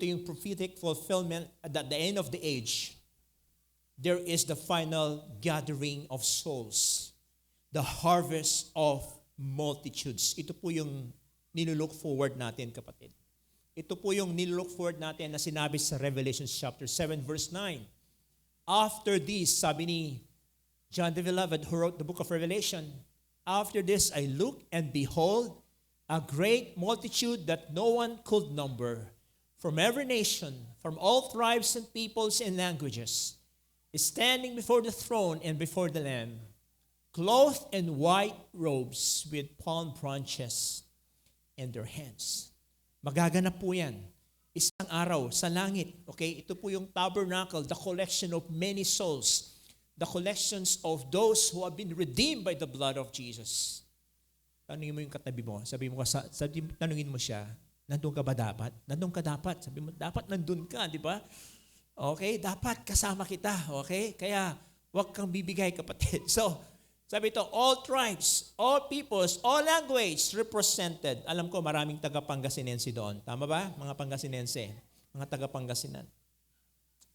[SPEAKER 3] yung prophetic fulfillment at the end of the age. There is the final gathering of souls, the harvest of multitudes. Ito po yung nilook forward natin, kapatid. Ito po yung nilook forward natin na sinabi sa Revelation chapter 7 verse 9. After this, sabi ni John the Beloved who wrote the book of Revelation, after this I looked and behold a great multitude that no one could number, from every nation, from all tribes and peoples and languages, is standing before the throne and before the Lamb, clothed in white robes with palm branches in their hands. Magaganap po yan. Isang araw sa langit. Okay? Ito po yung tabernacle, the collection of many souls, the collections of those who have been redeemed by the blood of Jesus. Tanungin mo yung katabi mo. Tanungin mo siya, nandun ka ba dapat? Nandun ka dapat. Sabi mo, dapat nandun ka, di ba? Okay, dapat kasama kita. Okay? Kaya, huwag kang bibigay, kapatid. So, sabi ito, all tribes, all peoples, all language represented. Alam ko, maraming taga-Pangasinense doon. Tama ba? Mga Pangasinense. Mga taga-Pangasinan.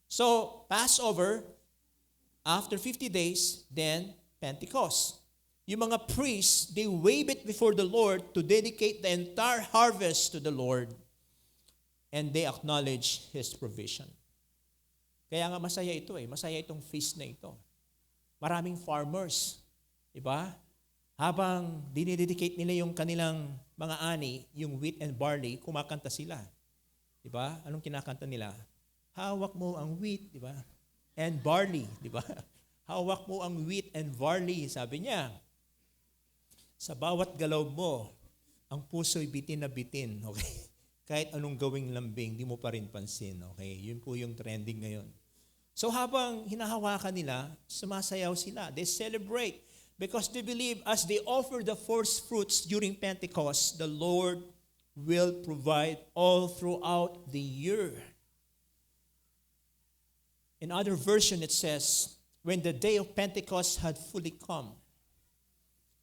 [SPEAKER 3] So, Passover, after 50 days, then Pentecost. Yung mga priests, they wave it before the Lord to dedicate the entire harvest to the Lord. And they acknowledge His provision. Kaya nga masaya ito Masaya itong feast na ito. Maraming farmers. Diba? Habang dinidedicate nila yung kanilang mga ani, yung wheat and barley, kumakanta sila. Di ba? Anong kinakanta nila? Hawak mo ang wheat, di ba? And barley, di ba? Hawak mo ang wheat and barley, sabi niya. Sa bawat galaw mo, ang puso'y bitin na bitin, okay? Kahit anong gawing lambing, di mo pa rin pansin, okay? Yun po yung trending ngayon. So habang hinahawakan nila, sumasayaw sila. They celebrate because they believe as they offer the first fruits during Pentecost, the Lord will provide all throughout the year. In other version, it says, when the day of Pentecost had fully come.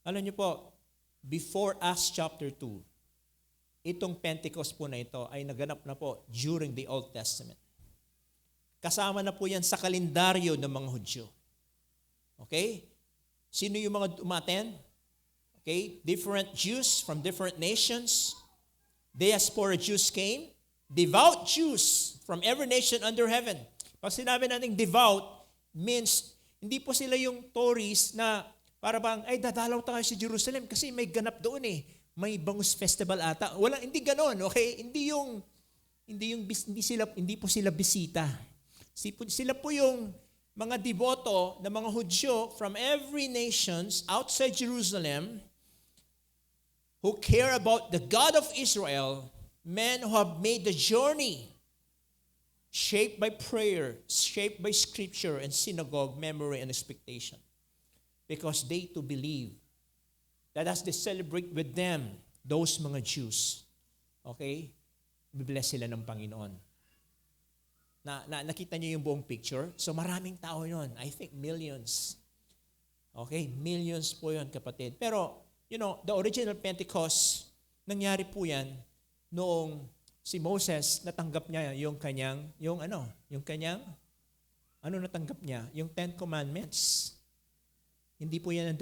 [SPEAKER 3] Alam niyo po, before Acts chapter 2, itong Pentecost po na ito ay naganap na po during the Old Testament. Kasama na po yan sa kalendaryo ng mga Hudyo. Okay? Sino yung mga umaten? Okay? Different Jews from different nations. Diaspora Jews came. Devout Jews from every nation under heaven. Pag sinabi natin devout, means hindi po sila yung tourists na para bang, ay dadalaw tayo sa Jerusalem kasi may ganap doon eh. May bangus festival ata. Wala, hindi ganoon, okay? Hindi po sila bisita. Sila po yung mga deboto na mga Hudyo from every nations outside Jerusalem who care about the God of Israel, men who have made the journey shaped by prayer, shaped by scripture and synagogue, memory and expectation. Because they too believe that as they celebrate with them, those mga Jews, okay, bibless sila ng Panginoon. Nakita niyo yung buong picture? So maraming tao yun. I think millions. Okay, millions po yun, kapatid. Pero, the original Pentecost, nangyari po yan noong si Moses, natanggap niya yung natanggap niya? Yung 10 Commandments. Hindi po yan ang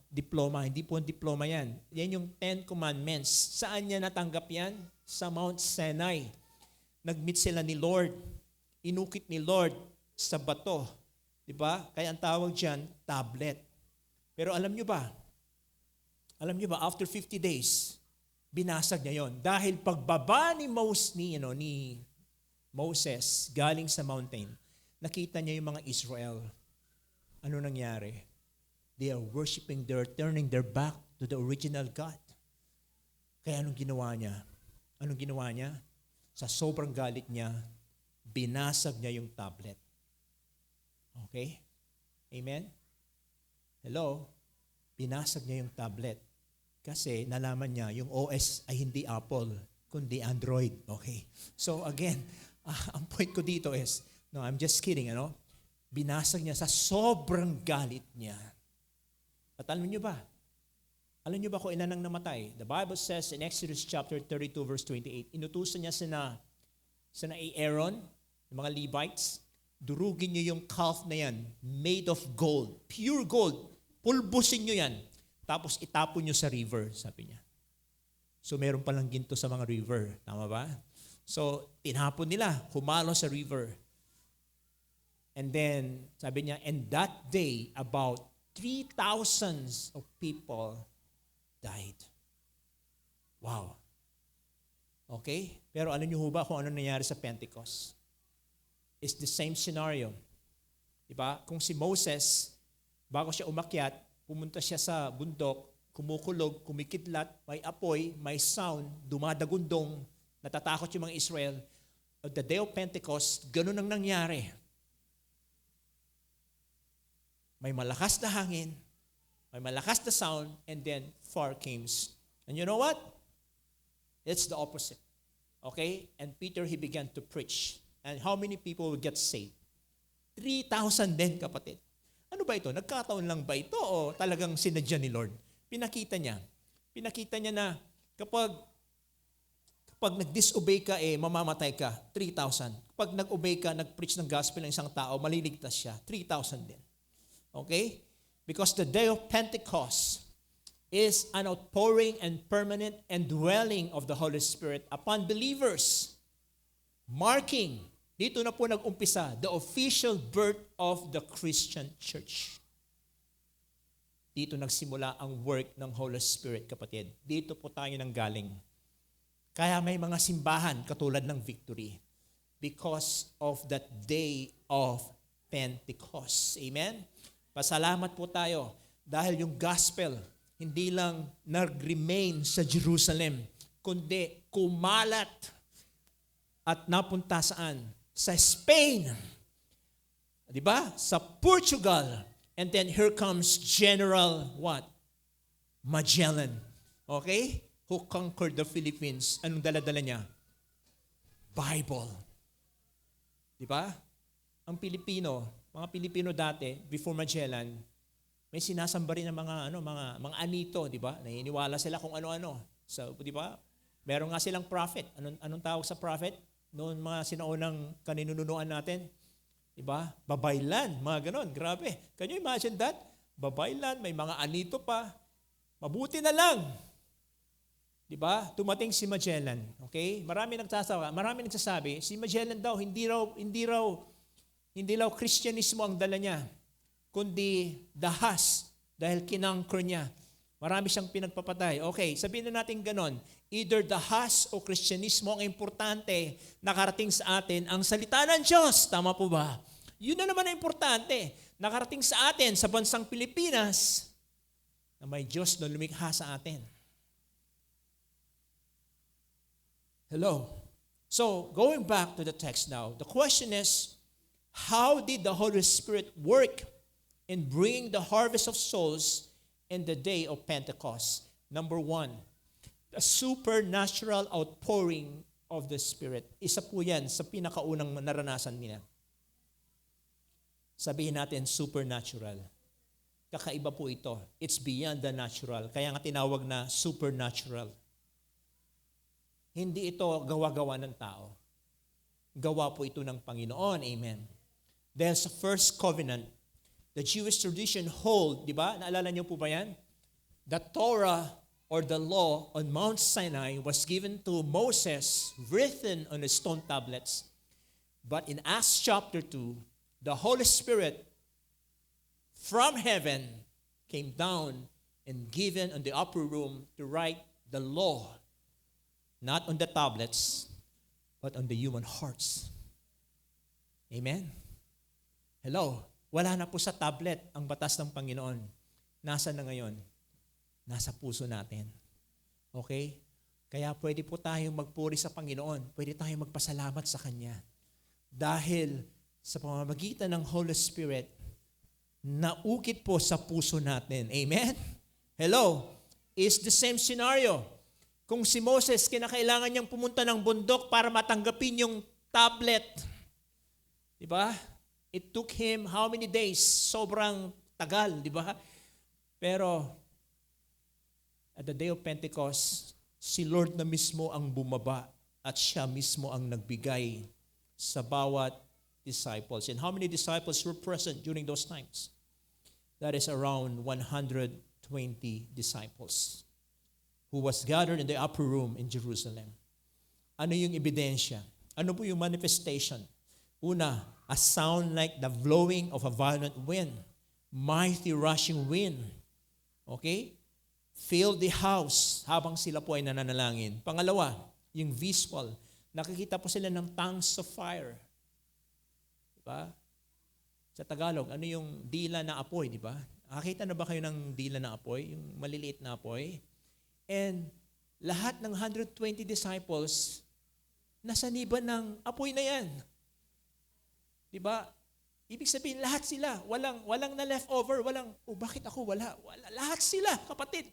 [SPEAKER 3] diploma. Hindi po ang diploma yan. Yan yung 10 Commandments. Saan niya natanggap yan? Sa Mount Sinai. Nag-meet sila ni Lord. Inukit ni Lord sa bato. Diba? Kaya ang tawag dyan, tablet. Pero alam nyo ba, after 50 days, binasag niya yon. Dahil pagbaba ni Moses galing sa mountain, nakita niya yung mga Israel. Ano nangyari? They are worshiping, they're turning their back to the original God. Kaya anong ginawa niya? Sa sobrang galit niya, binasag niya yung tablet. Okay? Amen? Hello? Binasag niya yung tablet. Kasi nalaman niya, yung OS ay hindi Apple, kundi Android. Okay? So again, ang point ko dito is, no, I'm just kidding, binasag niya sa sobrang galit niya. At alam niyo ba kung ilan ang namatay? The Bible says in Exodus chapter 32 verse 28, inutusan niya sina Aaron, yung mga Levites, durugin niyo yung calf na yan, made of gold, pure gold, pulbusin niyo yan, tapos itapon niyo sa river, sabi niya. So meron palang ginto sa mga river, tama ba? So tinapon nila, humalo sa river. And then, sabi niya, and that day, about 3,000 of people died. Wow. Okay? Pero alam niyo ba kung ano nangyari sa Pentecost? It's the same scenario. Diba? Kung si Moses, bago siya umakyat, pumunta siya sa bundok, kumukulog, kumikidlat, may apoy, may sound, dumadagundong, natatakot yung mga Israel. At the day of Pentecost, ganun ang nangyari. May malakas na hangin, may malakas na sound, and then fire came. And you know what? It's the opposite. Okay? And Peter, he began to preach. And how many people will get saved? 3,000 din, kapatid. Ano ba ito? Nagkataon lang ba ito o talagang sinadya ni Lord? Pinakita niya na kapag nag-disobey ka, mamamatay ka, 3,000. Kapag nag-obey ka, nag-preach ng gospel ng isang tao, maliligtas siya, 3,000 din. Okay? Because the day of Pentecost is an outpouring and permanent and dwelling of the Holy Spirit upon believers. Marking, dito na po nag-umpisa, the official birth of the Christian church. Dito nagsimula ang work ng Holy Spirit, kapatid. Dito po tayo nanggaling. Kaya may mga simbahan katulad ng Victory because of that day of Pentecost. Amen? Pasalamat po tayo dahil yung gospel hindi lang nag-remain sa Jerusalem, kundi kumalat at napunta saan? Sa Spain. Diba? Sa Portugal. And then here comes General what? Magellan. Okay? Who conquered the Philippines. Anong dala-dala niya? Bible. Diba? Ang Pilipino, mga Pilipino dati, before Magellan, may sinasamba rin ng mga anito, di ba? Naniniwala sila kung ano-ano. So, di ba? Meron nga silang prophet. Anong tawag sa prophet? Noon mga sinaunang kaninununuan natin. Di ba? Babaylan, mga ganon. Grabe. Can you imagine that? Babaylan, may mga anito pa. Mabuti na lang. Di ba? Tumating si Magellan. Okay? Marami nagsasabi, si Magellan daw, hindi raw Kristyanismo ang dala niya, kundi dahas dahil kinangker niya. Marami siyang pinagpapatay. Okay, sabihin na natin ganon. Either dahas o Kristyanismo ang importante nakarating sa atin ang salita ng Diyos. Tama po ba? Yun na naman ang importante. Nakarating sa atin sa bansang Pilipinas na may Diyos na lumikha sa atin. Hello. So, going back to the text now, the question is, how did the Holy Spirit work in bringing the harvest of souls in the day of Pentecost? Number one, the supernatural outpouring of the Spirit. Isa po yan sa pinakaunang naranasan niya. Sabihin natin, supernatural. Kakaiba po ito. It's beyond the natural. Kaya nga tinawag na supernatural. Hindi ito gawa-gawa ng tao. Gawa po ito ng Panginoon. Amen. Dahil sa first covenant, the Jewish tradition hold, di ba? Naalala niyo po ba yan? The Torah or the law on Mount Sinai was given to Moses, written on the stone tablets. But in Acts chapter 2, the Holy Spirit from heaven came down and given on the upper room to write the law, not on the tablets, but on the human hearts. Amen? Hello? Wala na po sa tablet ang batas ng Panginoon. Nasaan na ngayon? Nasa puso natin. Okay? Kaya pwede po tayong magpuri sa Panginoon. Pwede tayong magpasalamat sa Kanya. Dahil sa pamamagitan ng Holy Spirit, naukit po sa puso natin. Amen? Hello? It's the same scenario. Kung si Moses, kinakailangan niyang pumunta ng bundok para matanggapin yung tablet. Diba? It took him how many days? Sobrang tagal, di ba? Pero at the day of Pentecost, si Lord na mismo ang bumaba at siya mismo ang nagbigay sa bawat disciples. And how many disciples were present during those times? That is around 120 disciples who was gathered in the upper room in Jerusalem. Ano yung ebidensya? Ano po yung manifestation? Una, a sound like the blowing of a violent wind, mighty rushing wind. Okay? Filled the house habang sila po ay nananalangin. Pangalawa, yung visual. Nakikita po sila ng tongues of fire. Diba? Sa Tagalog, ano yung dila na apoy, di ba? Nakakita na ba kayo ng dila na apoy? Yung maliliit na apoy? And lahat ng 120 disciples, nasaniban ng apoy na yan. Diba? Ibig sabihin, lahat sila. Walang na leftover. Bakit ako wala? Lahat sila, kapatid.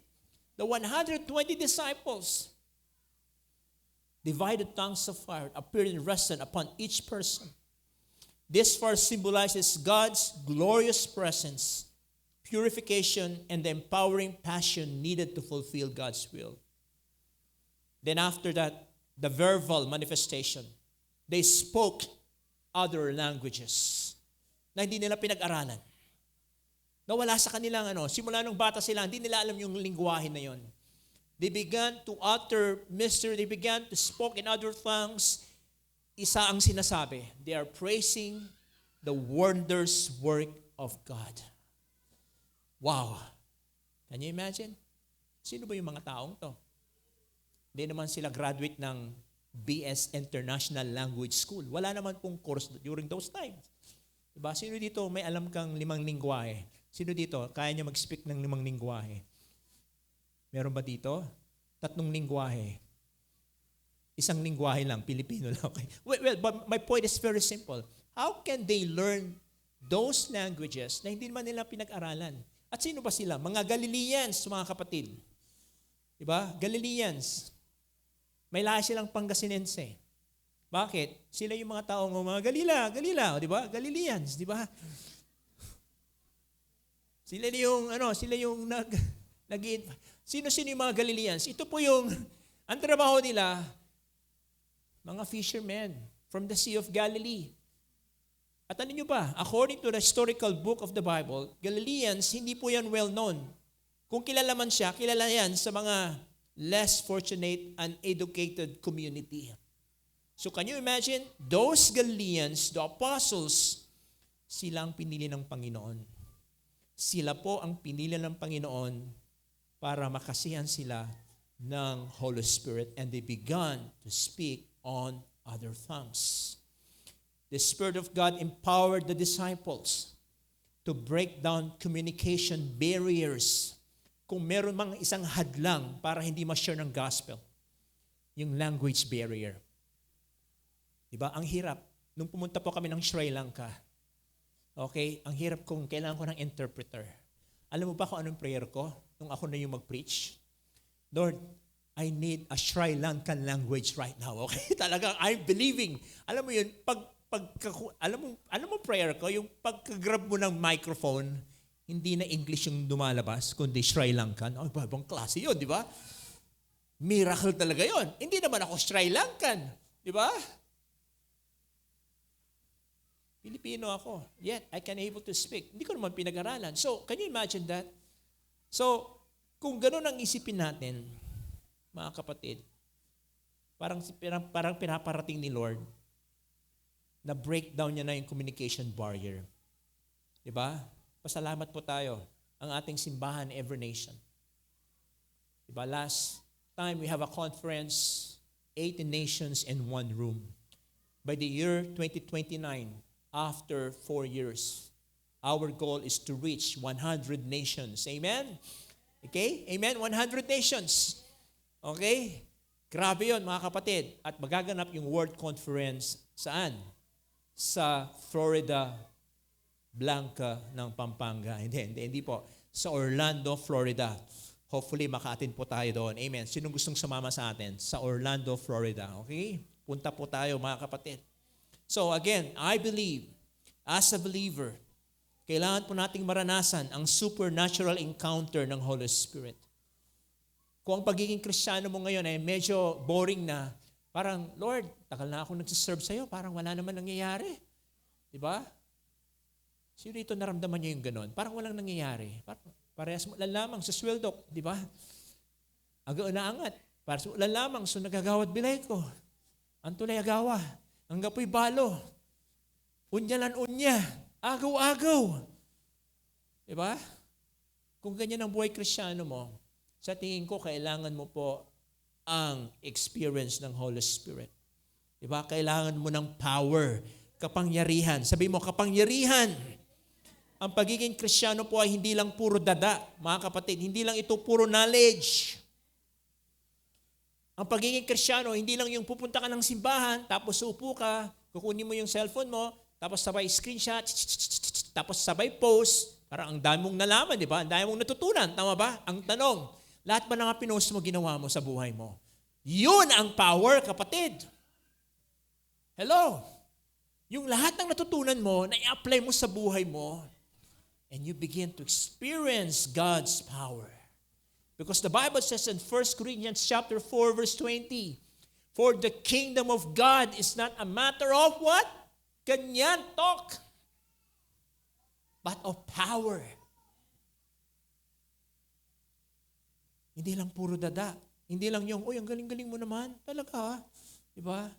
[SPEAKER 3] The 120 disciples. Divided tongues of fire appeared and rested upon each person. This fire symbolizes God's glorious presence, purification, and the empowering passion needed to fulfill God's will. Then after that, the verbal manifestation. They spoke other languages na hindi nila pinag-aralan. Nawala sa kanilang simula nung bata sila, hindi nila alam yung lingwahe na yon. They began to utter mystery, they began to speak in other tongues. Isa ang sinasabi, they are praising the wondrous work of God. Wow! Can you imagine? Sino ba yung mga taong to? Hindi naman sila graduate ng BS International Language School. Wala naman pong course during those times. Diba? Sino dito may alam kang 5 lingwahe? Sino dito kaya niya mag-speak ng 5 lingwahe? Meron ba dito? 3 lingwahe. 1 lingwahe lang, Pilipino lang. Okay. Well, but my point is very simple. How can they learn those languages na hindi naman nila pinag-aralan? At sino ba sila? Mga Galileans, mga kapatid. Diba? Galileans. May lahi silang Pangasinense. Bakit? Sila yung mga taong mga Galila, di ba? Galileans, di ba? Sila yung sino yung mga Galileans? Ito po yung, ang trabaho nila, mga fishermen from the Sea of Galilee. At ano nyo ba? According to the historical book of the Bible, Galileans, hindi po yan well known. Kung kilala man siya, kilala yan sa mga less fortunate and educated community. So can you imagine, those Galileans, the apostles, sila ang pinili ng Panginoon. Sila po ang pinili ng Panginoon para makasihan sila ng Holy Spirit, and they began to speak on other tongues. The Spirit of God empowered the disciples to break down communication barriers. Kung meron mang isang hadlang para hindi ma-share ng gospel, yung language barrier. Diba? Ang hirap. Nung pumunta po kami ng Sri Lanka, okay, ang hirap kung kailangan ko ng interpreter. Alam mo ba kung anong prayer ko nung ako na yung mag-preach? Lord, I need a Sri Lankan language right now. Okay? Talagang I'm believing. Alam mo yun, alam mo prayer ko, yung pagka-grab mo ng microphone, hindi na English yung lumalabas, kundi Sri Lankan. Ay, ibang klase yun, di ba? Miracle talaga yun. Hindi naman ako Sri Lankan. Di ba? Pilipino ako. Yet, I can able to speak. Hindi ko naman pinag-aralan. So, can you imagine that? So, kung ganun ang isipin natin, mga kapatid, parang pinaparating ni Lord na breakdown niya na yung communication barrier. Di ba? Pasalamat po tayo ang ating simbahan, Every Nation. Diba? Last time we have a conference, 80 nations in one room. By the year 2029, after 4 years, our goal is to reach 100 nations. Amen? Okay? Amen? 100 nations. Okay? Grabe yun, mga kapatid. At magaganap yung World Conference saan? Sa Florida, Blanca ng Pampanga. Hindi po. Sa Orlando, Florida. Hopefully, maka-attend po tayo doon. Amen. Sinong gustong sumama sa atin? Sa Orlando, Florida. Okay? Punta po tayo, mga kapatid. So again, I believe, as a believer, kailangan po nating maranasan ang supernatural encounter ng Holy Spirit. Kung ang pagiging Kristiyano mo ngayon ay medyo boring na, parang, Lord, tagal na ako nagsiserve sa'yo, parang wala naman nangyayari. Diba? Sino dito naramdaman niyo yung ganon? Parang walang nangyayari. Parehas mo lang lamang sa sweldo, di ba? Aga naangat. Parehas mo lang lamang so nagagawad bilay ko. Ang tulay agawa. Ang gapoy balo. Unyalan unya. Agaw-agaw. Di ba? Kung ganyan ang buhay Kristiyano mo, sa tingin ko, kailangan mo po ang experience ng Holy Spirit. Di ba? Kailangan mo ng power, kapangyarihan. Sabi mo, kapangyarihan. Ang pagiging Kristiyano po ay hindi lang puro dada, mga kapatid. Hindi lang ito puro knowledge. Ang pagiging Kristiyano, hindi lang yung pupunta ka ng simbahan, tapos upo ka, kukunin mo yung cellphone mo, tapos sabay screenshot, tapos sabay post. Parang ang dami mong nalaman, di ba? Ang dami mong natutunan. Tama ba? Ang tanong, lahat ba ng pinost mo, ginawa mo sa buhay mo? Yun ang power, kapatid. Hello? Yung lahat ng natutunan mo, na-i-apply mo sa buhay mo, and you begin to experience God's power. Because the Bible says in 1 Corinthians chapter 4, verse 20, for the kingdom of God is not a matter of what? Ganyan, talk. But of power. Hindi lang puro dada. Hindi lang yung, ang galing-galing mo naman. Talaga, diba?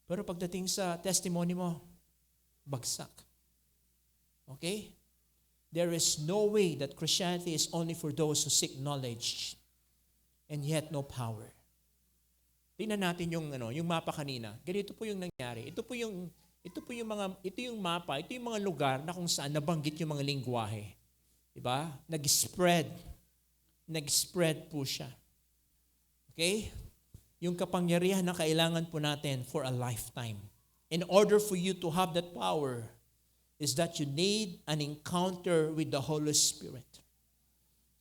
[SPEAKER 3] Pero pagdating sa testimony mo, bagsak. Okay? there is no way that Christianity is only for those who seek knowledge and yet no power. Tingnan natin yung mapa kanina. Ganito po yung nangyari. Ito yung mapa, ito yung mga lugar na kung saan nabanggit yung mga lingwahe. Diba? Nag-spread po siya. Okay? Yung kapangyarihan na kailangan po natin for a lifetime. In order for you to have that power, is that you need an encounter with the Holy Spirit.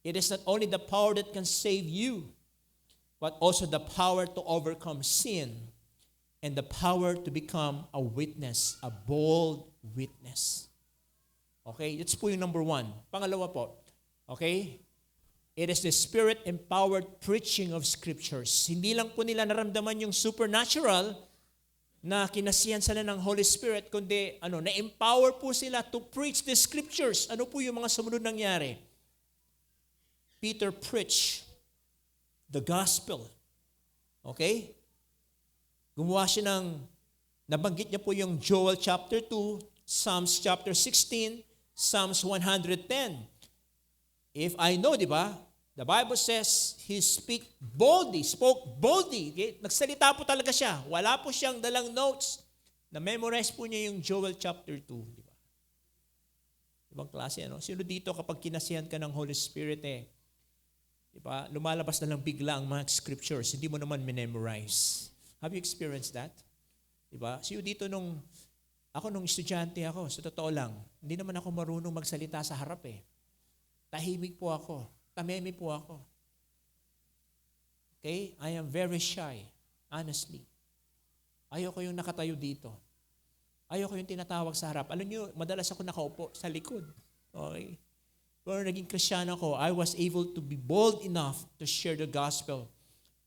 [SPEAKER 3] It is not only the power that can save you, but also the power to overcome sin and the power to become a witness, a bold witness. Okay? That's po yung number 1. Pangalawa po, okay? It is the Spirit-empowered preaching of Scriptures. Hindi lang po nila naramdaman yung supernatural na kinasiyan sila ng Holy Spirit, kundi na-empower po sila to preach the Scriptures. Ano po yung mga sumunod nangyari? Peter preached the gospel. Okay? Gumawa siya nabanggit niya po yung Joel chapter 2, Psalms chapter 16, Psalms 110. If I know, di ba? The Bible says he spoke boldly. Okay? Nagsalita po talaga siya. Wala po siyang dalang notes. Na-memorize po niya yung Joel chapter 2. Di ba? Ibang klase, ano? Sino dito kapag kinasihan ka ng Holy Spirit, di ba? Lumalabas na lang bigla ang mga scriptures. Hindi mo naman memorize. Have you experienced that? Di ba? Sino dito nung estudyante ako, sa totoo lang, hindi naman ako marunong magsalita sa harap Tahimik po ako. Tameme po ako. Okay? I am very shy, honestly. Ayoko yung nakatayo dito. Ayoko yung tinatawag sa harap. Alam niyo, madalas ako nakaupo sa likod. Okay? Pero naging Kristyano ako, I was able to be bold enough to share the gospel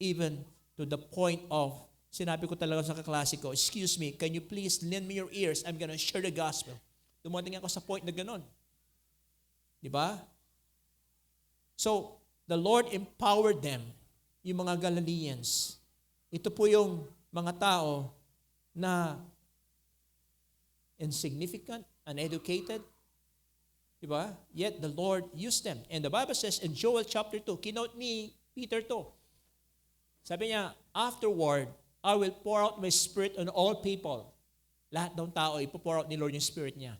[SPEAKER 3] even to the point of, sinabi ko talaga sa kaklase ko, excuse me, can you please lend me your ears? I'm gonna share the gospel. Dumating ako sa point na ganon. Di ba? So, the Lord empowered them, yung mga Galileans. Ito po yung mga tao na insignificant, uneducated, diba? Yet the Lord used them. And the Bible says in Joel chapter 2, kinote ni Peter to. Sabi niya, afterward, I will pour out my spirit on all people. Lahat ng tao, ipo-pour out ni Lord yung spirit niya.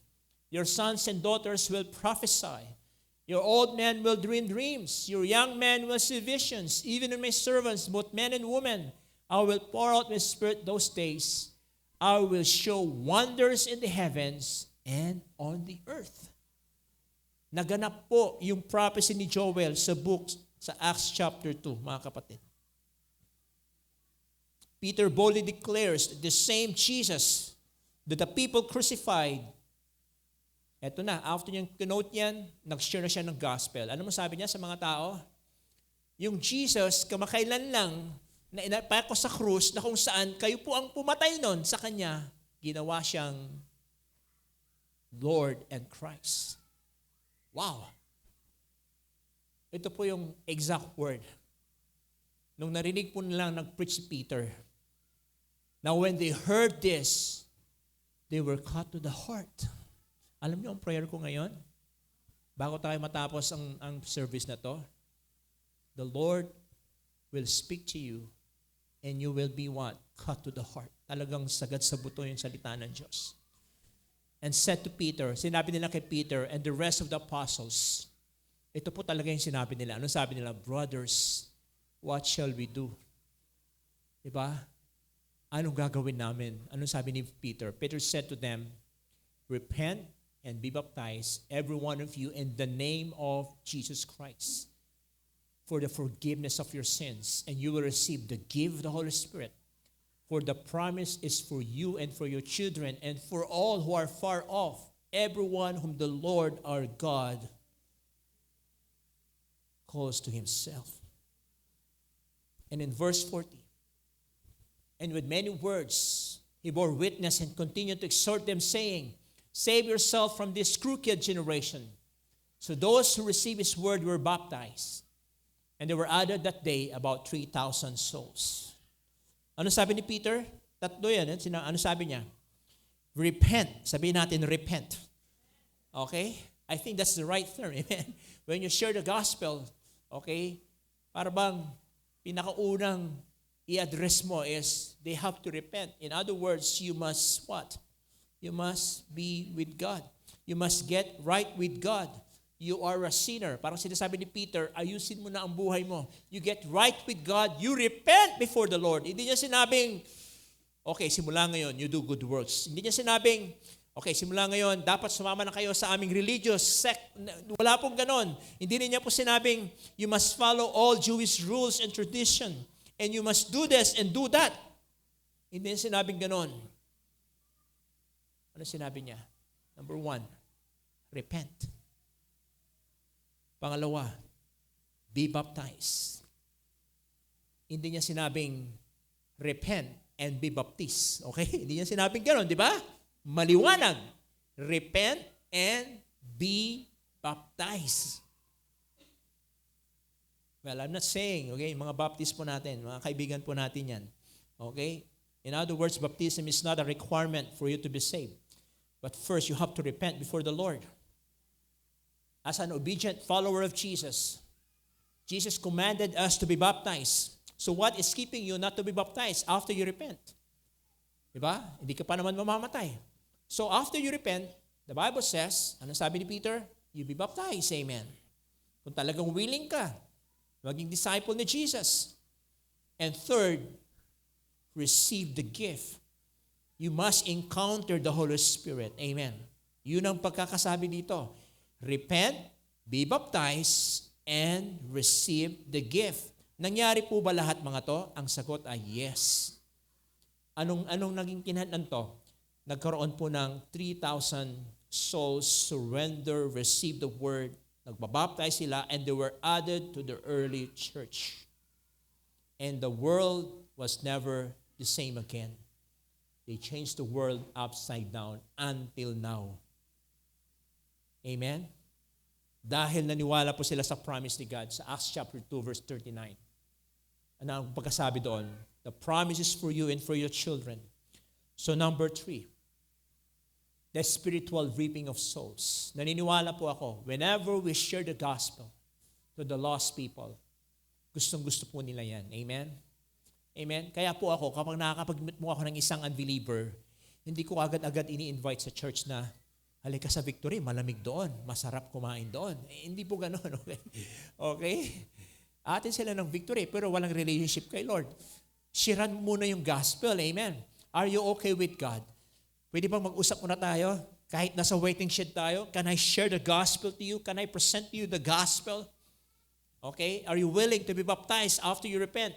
[SPEAKER 3] Your sons and daughters will prophesy. Your old men will dream dreams. Your young men will see visions. Even in my servants, both men and women, I will pour out my spirit those days. I will show wonders in the heavens and on the earth. Naganap po yung prophecy ni Joel sa Acts chapter 2, mga kapatid. Peter boldly declares the same Jesus that the people crucified. Eto na, after niyang kinote yan, nag-share na siya ng gospel. Ano mo sabi niya sa mga tao? Yung Jesus, kamakailan lang, na inapako sa krus, na kung saan kayo po ang pumatay nun sa Kanya, ginawa siyang Lord and Christ. Wow! Ito po yung exact word. Nung narinig po nilang nag-preach si Peter, now when they heard this, they were cut to the heart. Alam niyo ang prayer ko ngayon? Bago tayo matapos ang service na to, the Lord will speak to you and you will be what? Cut to the heart. Talagang sagad sa buto yung salita ng Diyos. And said to Peter, sinabi nila kay Peter and the rest of the apostles, ito po talaga yung sinabi nila. Anong sabi nila? Brothers, what shall we do? Diba? Anong gagawin namin? Anong sabi ni Peter? Peter said to them, repent and be baptized, every one of you, in the name of Jesus Christ, for the forgiveness of your sins, and you will receive the gift of the Holy Spirit. For the promise is for you and for your children, and for all who are far off, everyone whom the Lord our God calls to Himself. And in verse 40, and with many words He bore witness and continued to exhort them, saying, save yourself from this crooked generation. So those who received His word were baptized. And there were added that day about 3,000 souls. Ano sabi ni Peter? Tatlo yan. Ano sabi niya? Repent. Sabihin natin, repent. Okay? I think that's the right term. Amen. When you share the gospel, okay, para bang pinakaunang i-address mo is they have to repent. In other words, you must what? You must be with God. You must get right with God. You are a sinner. Parang sinasabi ni Peter, ayusin mo na ang buhay mo. You get right with God. You repent before the Lord. Hindi niya sinabing, okay, simula ngayon, you do good works. Hindi niya sinabing, okay, simula ngayon, dapat sumama na kayo sa aming religious sect. Wala pong ganon. Hindi niya po sinabing, you must follow all Jewish rules and tradition. And you must do this and do that. Hindi niya sinabing ganon. Ano sinabi niya? Number 1, repent. Pangalawa, be baptized. Hindi niya sinabing repent and be baptized. Okay? Hindi niya sinabing gano'n, di ba? Maliwanag. Repent and be baptized. Well, I'm not saying, okay, mga baptist po natin, mga kaibigan po natin yan. Okay? In other words, baptism is not a requirement for you to be saved. But first, you have to repent before the Lord. As an obedient follower of Jesus, Jesus commanded us to be baptized. So what is keeping you not to be baptized after you repent? Diba? Hindi ka pa naman mamamatay. So after you repent, the Bible says, ano sabi ni Peter? You be baptized, amen. Kung talagang willing ka, maging disciple ni Jesus. And third, receive the gift. You must encounter the Holy Spirit, amen. Yun ang pagkakasabi dito. Repent, be baptized, and receive the gift. Nangyari po ba lahat mga to? Ang sagot ay yes. Anong naging kinahanglan to? Nagkaroon po ng 3,000 souls surrender, receive the word, nagbabaptize sila, and they were added to the early church. And the world was never the same again. They changed the world upside down until now. Amen? Dahil naniwala po sila sa promise ni God sa Acts chapter 2 verse 39. Ano ang pagkasabi doon? The promise is for you and for your children. So number 3, the spiritual reaping of souls. Naniniwala po ako, whenever we share the gospel to the lost people, gustong-gusto po nila yan. Amen? Amen? Kaya po ako, kapag nakakapag-meet mo ako ng isang unbeliever, hindi ko agad-agad ini-invite sa church na, halika sa Victory, malamig doon, masarap kumain doon. Hindi po gano'n, okay? Okay? Atin sila ng Victory, pero walang relationship kay Lord. Sharean muna yung gospel, amen? Are you okay with God? Pwede bang mag-usap muna tayo? Kahit nasa waiting shed tayo, can I share the gospel to you? Can I present to you the gospel? Okay? Are you willing to be baptized after you repent?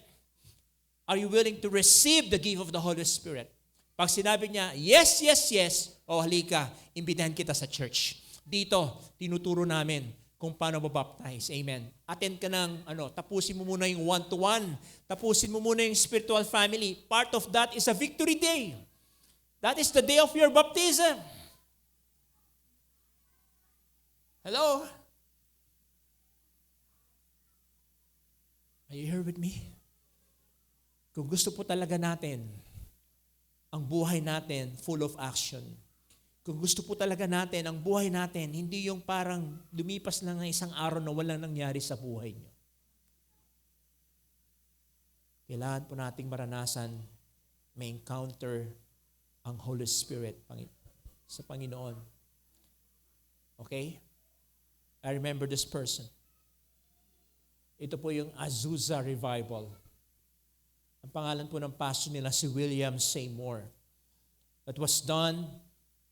[SPEAKER 3] Are you willing to receive the gift of the Holy Spirit? Pag sinabi niya, yes, yes, yes, o halika, imbitahan kita sa church. Dito, tinuturo namin kung paano mabaptize. Amen. Attend ka ng, tapusin mo muna yung one-to-one. Tapusin mo muna yung spiritual family. Part of that is a victory day. That is the day of your baptism. Hello? Are you here with me? Kung gusto po talaga natin, ang buhay natin full of action. Kung gusto po talaga natin, ang buhay natin, hindi yung parang lumipas lang ng isang araw na walang nangyari sa buhay niyo. Kailangan po nating maranasan, may encounter ang Holy Spirit sa Panginoon. Okay? I remember this person. Ito po yung Azusa Revival. Ang pangalan po ng pastor nila si William Seymour. That was done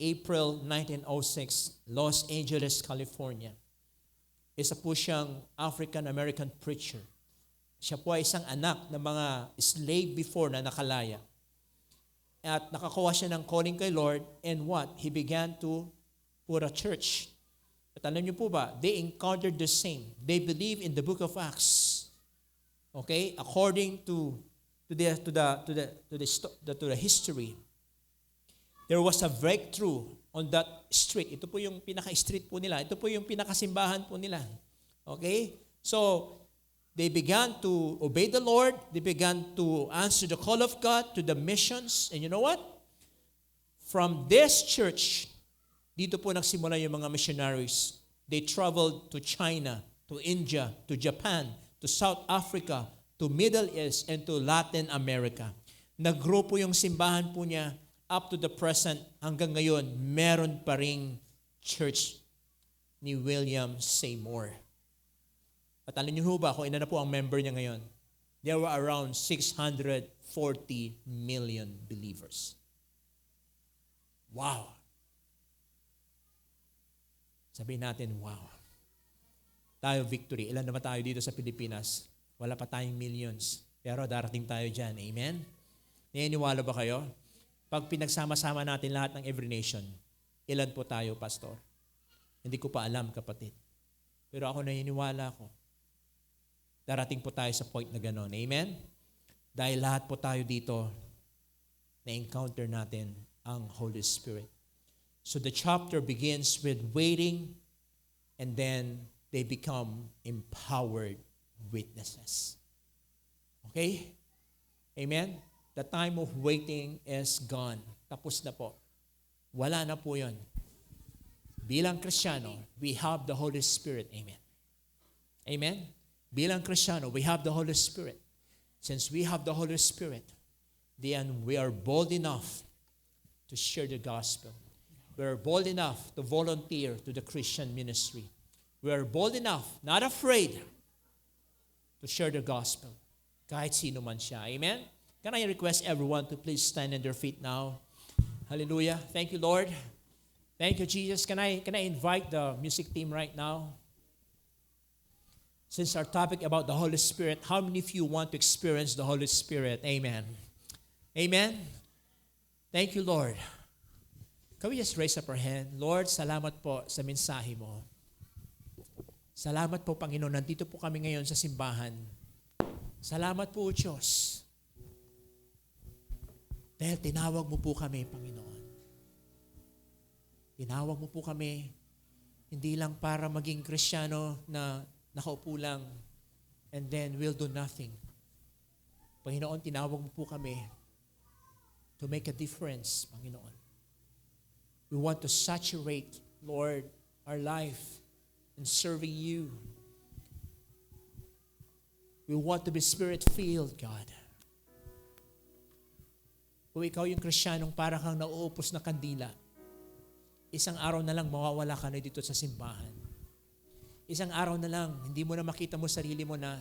[SPEAKER 3] April 1906, Los Angeles, California. Isa po siyang African-American preacher. Siya po ay isang anak ng mga slave before na nakalaya. At nakakuha siya ng calling kay Lord, and what? He began to put a church. At alam niyo po ba, they encountered the same. They believe in the book of Acts. Okay? According to the history, there was a breakthrough on that street. Ito po yung pinaka-street po nila. Ito po yung pinakasimbahan po nila. Okay? So, they began to obey the Lord. They began to answer the call of God to the missions. And you know what? From this church, dito po nagsimula yung mga missionaries They traveled to China, to India, to Japan, to South Africa, to Middle East, and to Latin America. Naggrupo yung simbahan po niya up to the present. Hanggang ngayon, meron pa ring church ni William Seymour. At alam niyo ba kung ilan na po ang member niya ngayon? There were around 640 million believers. Wow! Sabihin natin, wow. Tayo victory. Ilan naman tayo dito sa Pilipinas? Wala pa tayong millions. Pero darating tayo dyan. Amen? Naniniwala ba kayo? Pag pinagsama-sama natin lahat ng every nation, ilan po tayo, Pastor? Hindi ko pa alam, kapatid. Pero ako naniniwala ko. Darating po tayo sa point na gano'n. Amen? Dahil lahat po tayo dito, na-encounter natin ang Holy Spirit. So the chapter begins with waiting, and then they become empowered witnesses. Okay? Amen? The time of waiting is gone. Tapos na po. Wala na po yun. Bilang Kristiyano, we have the Holy Spirit. Amen. Amen? Bilang Kristiyano, we have the Holy Spirit. Since we have the Holy Spirit, then we are bold enough to share the gospel. We are bold enough to volunteer to the Christian ministry. We are bold enough, not afraid, to share the gospel. Kahit sino man siya. Amen? Can I request everyone to please stand on their feet now? Hallelujah. Thank you, Lord. Thank you, Jesus. Can I invite the music team right now? Since our topic about the Holy Spirit, how many of you want to experience the Holy Spirit? Amen. Amen? Thank you, Lord. Can we just raise up our hand? Lord, salamat po sa mensahe mo. Salamat po, Panginoon. Nandito po kami ngayon sa simbahan. Salamat po, Diyos. Dahil tinawag mo po kami, Panginoon. Tinawag mo po kami, hindi lang para maging Kristiyano na nakaupo lang and then we'll do nothing. Panginoon, tinawag mo po kami to make a difference, Panginoon. We want to saturate, Lord, our life in serving you. We want to be Spirit-filled, God. Kung ikaw yung Kristiyanong para kang nauupos na kandila, isang araw na lang mawawala ka na dito sa simbahan. Isang araw na lang, hindi mo na makita mo sarili mo na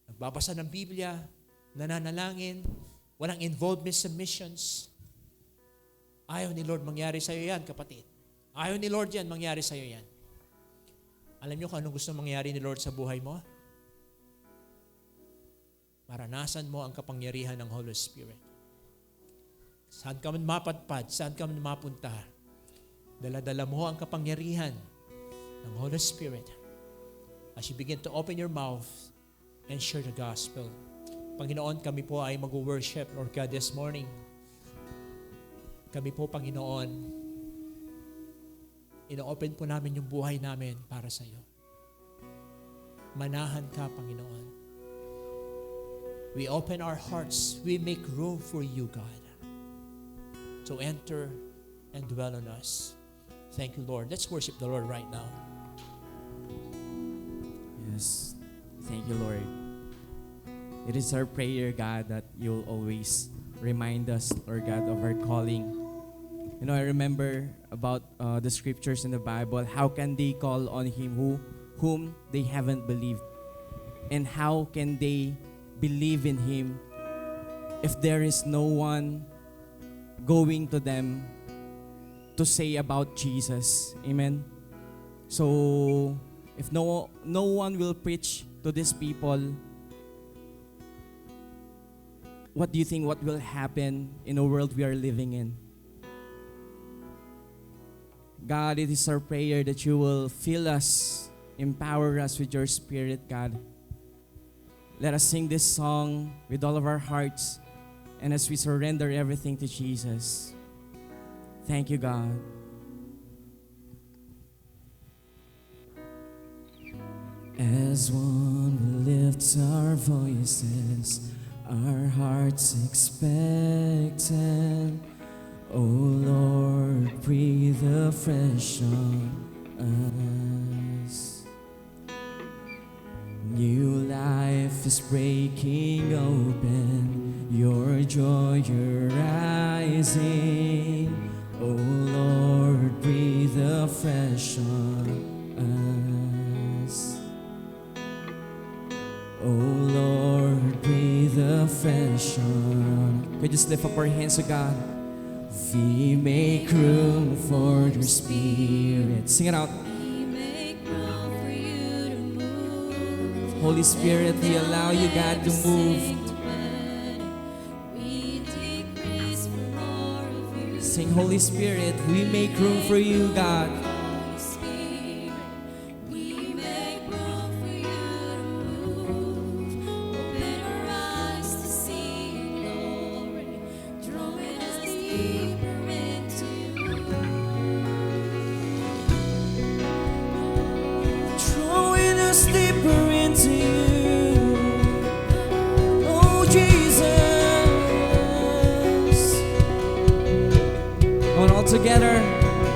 [SPEAKER 3] nagbabasa ng Biblia, nananalangin, walang involvement sa missions. Ayaw ni Lord mangyari sa'yo yan, kapatid. Ayaw ni Lord yan, mangyari sa'yo yan. Alam niyo kung anong gusto mangyari ni Lord sa buhay mo? Maranasan mo ang kapangyarihan ng Holy Spirit. Saan ka man mapadpad, saan ka man mapunta, dala-dala mo ang kapangyarihan ng Holy Spirit as you begin to open your mouth and share the gospel. Panginoon, kami po ay mag-worship, Lord God, this morning. Kami po, Panginoon, ino-open po namin yung buhay namin para sa iyo. Manahan ka, Panginoon. We open our hearts. We make room for you, God, to enter and dwell on us. Thank you, Lord. Let's worship the Lord right now.
[SPEAKER 1] Yes. Thank you, Lord. It is our prayer, God, that you'll always remind us, Lord God, of our calling. You know, I remember about the scriptures in the Bible. How can they call on Him whom they haven't believed? And how can they believe in Him if there is no one going to them to say about Jesus? Amen? So, if no one will preach to these people, what do you think what will happen in the world we are living in? God, it is our prayer that you will fill us, empower us with your Spirit, God. Let us sing this song with all of our hearts and as we surrender everything to Jesus. Thank you, God. As one we lift our voices, our hearts expectant. Oh Lord, breathe afresh on us. New life is breaking open, your joy, you're rising. Oh Lord, breathe afresh on us. Oh Lord, breathe afresh on. Can you just lift up our hands to God? We make room for your Spirit. Sing it out.
[SPEAKER 2] We make room for you to move.
[SPEAKER 1] Holy Spirit, we allow you, God, to move.
[SPEAKER 2] We decrease for more of you.
[SPEAKER 1] Sing, Holy Spirit, we make room for you, God.
[SPEAKER 2] Holy Spirit, we make room for you to move. Open our eyes to see your glory, drawing us deeper into you.
[SPEAKER 1] Drawing us deeper into you. Oh, Jesus. Come on, all together.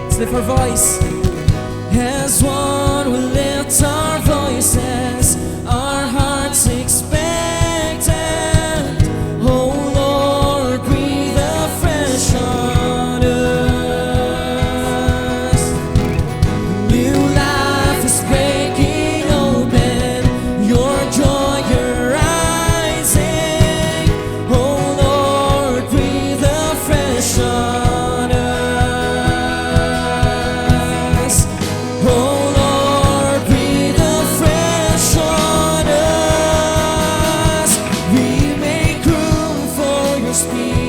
[SPEAKER 1] Let's lift our voice. As one, we lift our voices, our hearts expectant. Oh Lord, breathe afresh on us. New life is breaking open, your joy, you're rising. Oh Lord, breathe afresh on us. Oh Lord, breathe afresh on us. We make room for your Spirit.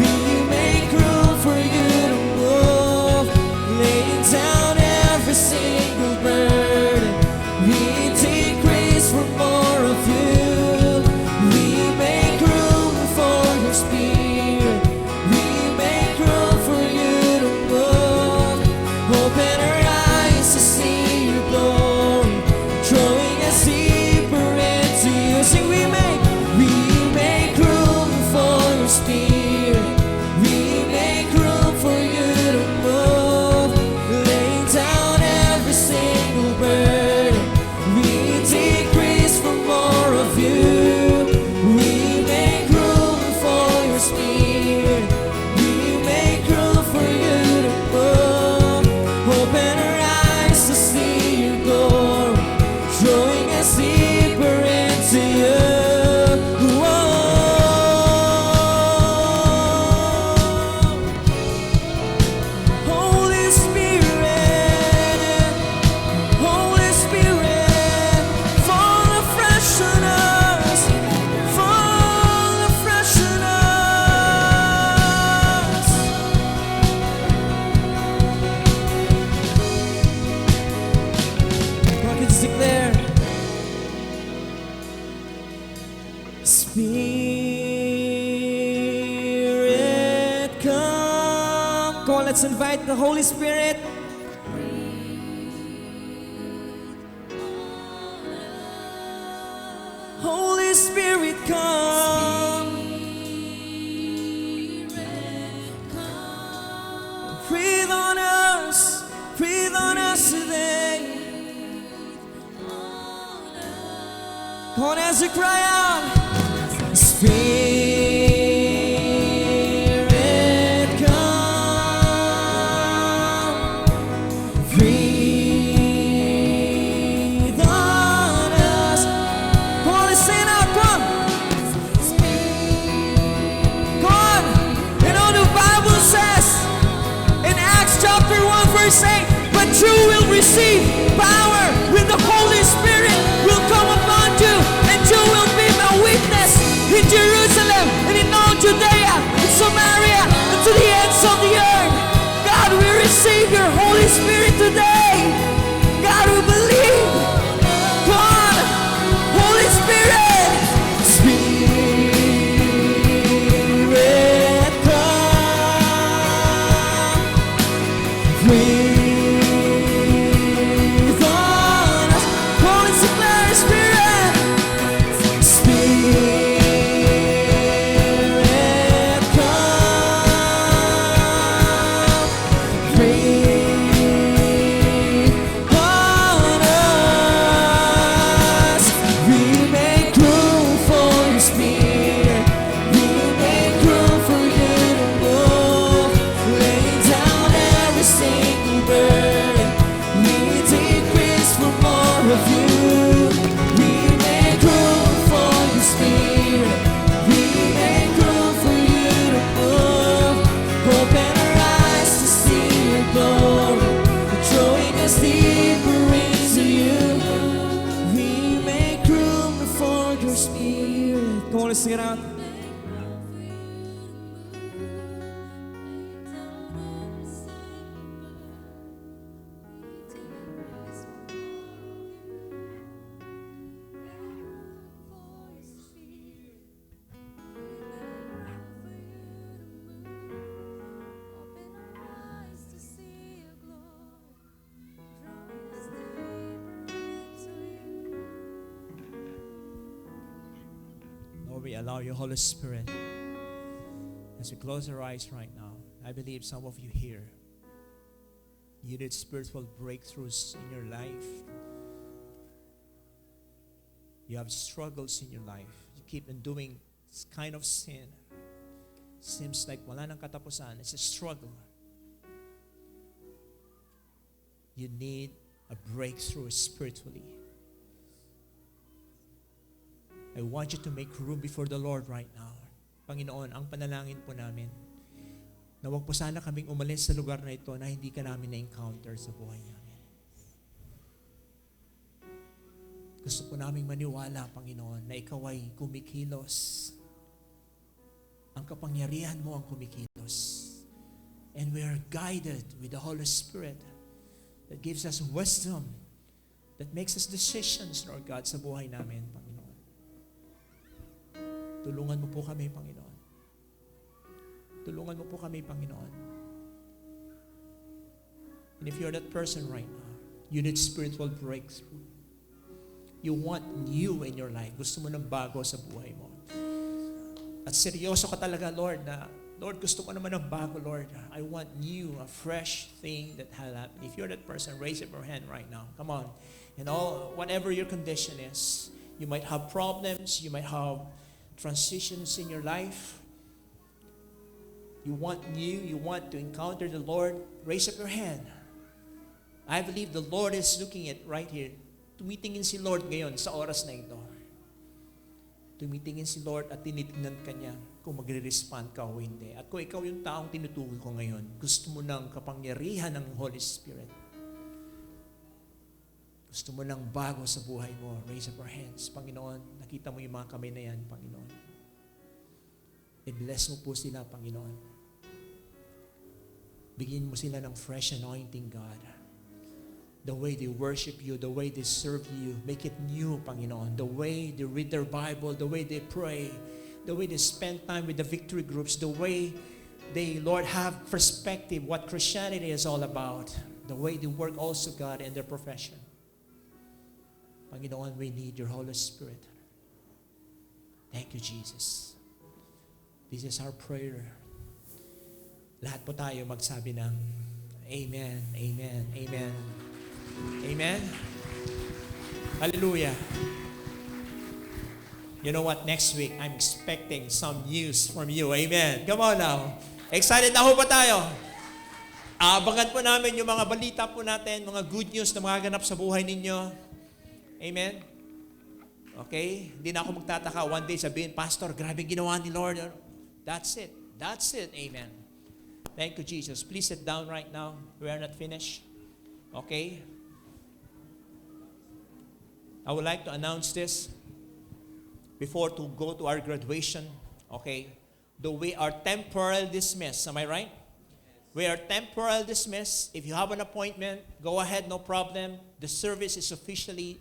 [SPEAKER 1] We make room for you to move. Laying down every single burden. We decrease for more of you. We make room for your Spirit. We make room for you to move. Open our eyes to see your glory, drawing us deeper into you. Sing, we make room for your Spirit. We make room for you to move. Laying down every single burden. We decrease for more of you. We make room for your Spirit. We make room for you to move. Open our eyes to see your glory, drawing us deeper into you. Holy Spirit, Holy Spirit, fall afresh on us, fall afresh on us. Come on, kids, declare. Spirit, come. Come on, let's invite the Holy Spirit. Holy Spirit, come. Breathe on us. Breathe on us today. Come on, as we cry out. Spirit, come. Breathe on us. Come on, let's sing it out. Come on. Come on. You know the Bible says in Acts chapter 1 verse 8, but you will receive power when the Holy Spirit will come upon you, and you will be my witness in Jerusalem and in all Judea and Samaria and to the ends of the earth. God, we receive your Holy Spirit today. God, we believe. God, Holy Spirit, Spirit, come. Breathe on of you. We make room for your spirit. We make room for you to move. Open our eyes to see your glory. You're drawing us deeper into you. We make room for your spirit. Come on, let's sing it out.
[SPEAKER 3] Lord, we allow your Holy Spirit as we close our eyes right now. I believe some of you here, you need spiritual breakthroughs in your life. You have struggles in your life. You keep on doing this kind of sin. Seems like wala nang katapusan. It's a struggle. You need a breakthrough spiritually. I want you to make room before the Lord right now. Panginoon, ang panalangin po namin, na huwag po sana kaming umalis sa lugar na ito na hindi ka namin na-encounter sa buhay namin. Gusto po naming maniwala, Panginoon, na ikaw ay kumikilos. Ang kapangyarihan mo ang kumikilos. And we are guided with the Holy Spirit that gives us wisdom, that makes us decisions, Lord God, sa buhay namin, Panginoon. Tulungan mo po kami, Panginoon. Tulungan mo po kami, Panginoon. And if you're that person right now, you need spiritual breakthrough. You want new in your life. Gusto mo ng bago sa buhay mo. At seryoso ka talaga, Lord, na, Lord, gusto ko naman ng bago, Lord. I want new, a fresh thing that has happened. If you're that person, raise up your hand right now. Come on. And whatever your condition is, you might have problems, you might have transitions in your life. You want new, you want to encounter the Lord, raise up your hand. I believe the Lord is looking at right here. Tumitingin si Lord ngayon sa oras na ito. Tumitingin si Lord at tinitingnan ka niya kung magre-respond ka o hindi. At kung ikaw yung taong tinutukoy ko ngayon, gusto mo ng kapangyarihan ng Holy Spirit. Gusto mo ng bago sa buhay mo, raise up your hands. Panginoon, nakita mo yung mga kamay na yan, Panginoon. I-bless mo po sila, Panginoon. Bigyan mo sila ng fresh anointing, God. The way they worship you, the way they serve you, make it new, Panginoon. The way they read their Bible, the way they pray, the way they spend time with the victory groups, the way they, Lord, have perspective what Christianity is all about, the way they work also, God, in their profession. Panginoon, we need your Holy Spirit. Thank you, Jesus. This is our prayer. Lahat po tayo magsabi ng Amen, Amen, Amen. Amen? Hallelujah. You know what? Next week, I'm expecting some news from you. Amen. Come on now. Excited na ho ba tayo? Abangan po namin yung mga balita po natin, mga good news na mga ganap sa buhay ninyo. Amen? Okay? Hindi na ako magtataka. One day sabihin, Pastor, grabe ginawa ni Lord. That's it. That's it. Amen. Thank you, Jesus. Please sit down right now. We are not finished. Okay? I would like to announce this before to go to our graduation. Okay? Though we are temporarily dismissed. Am I right? We are temporarily dismissed. If you have an appointment, go ahead, no problem. The service is officially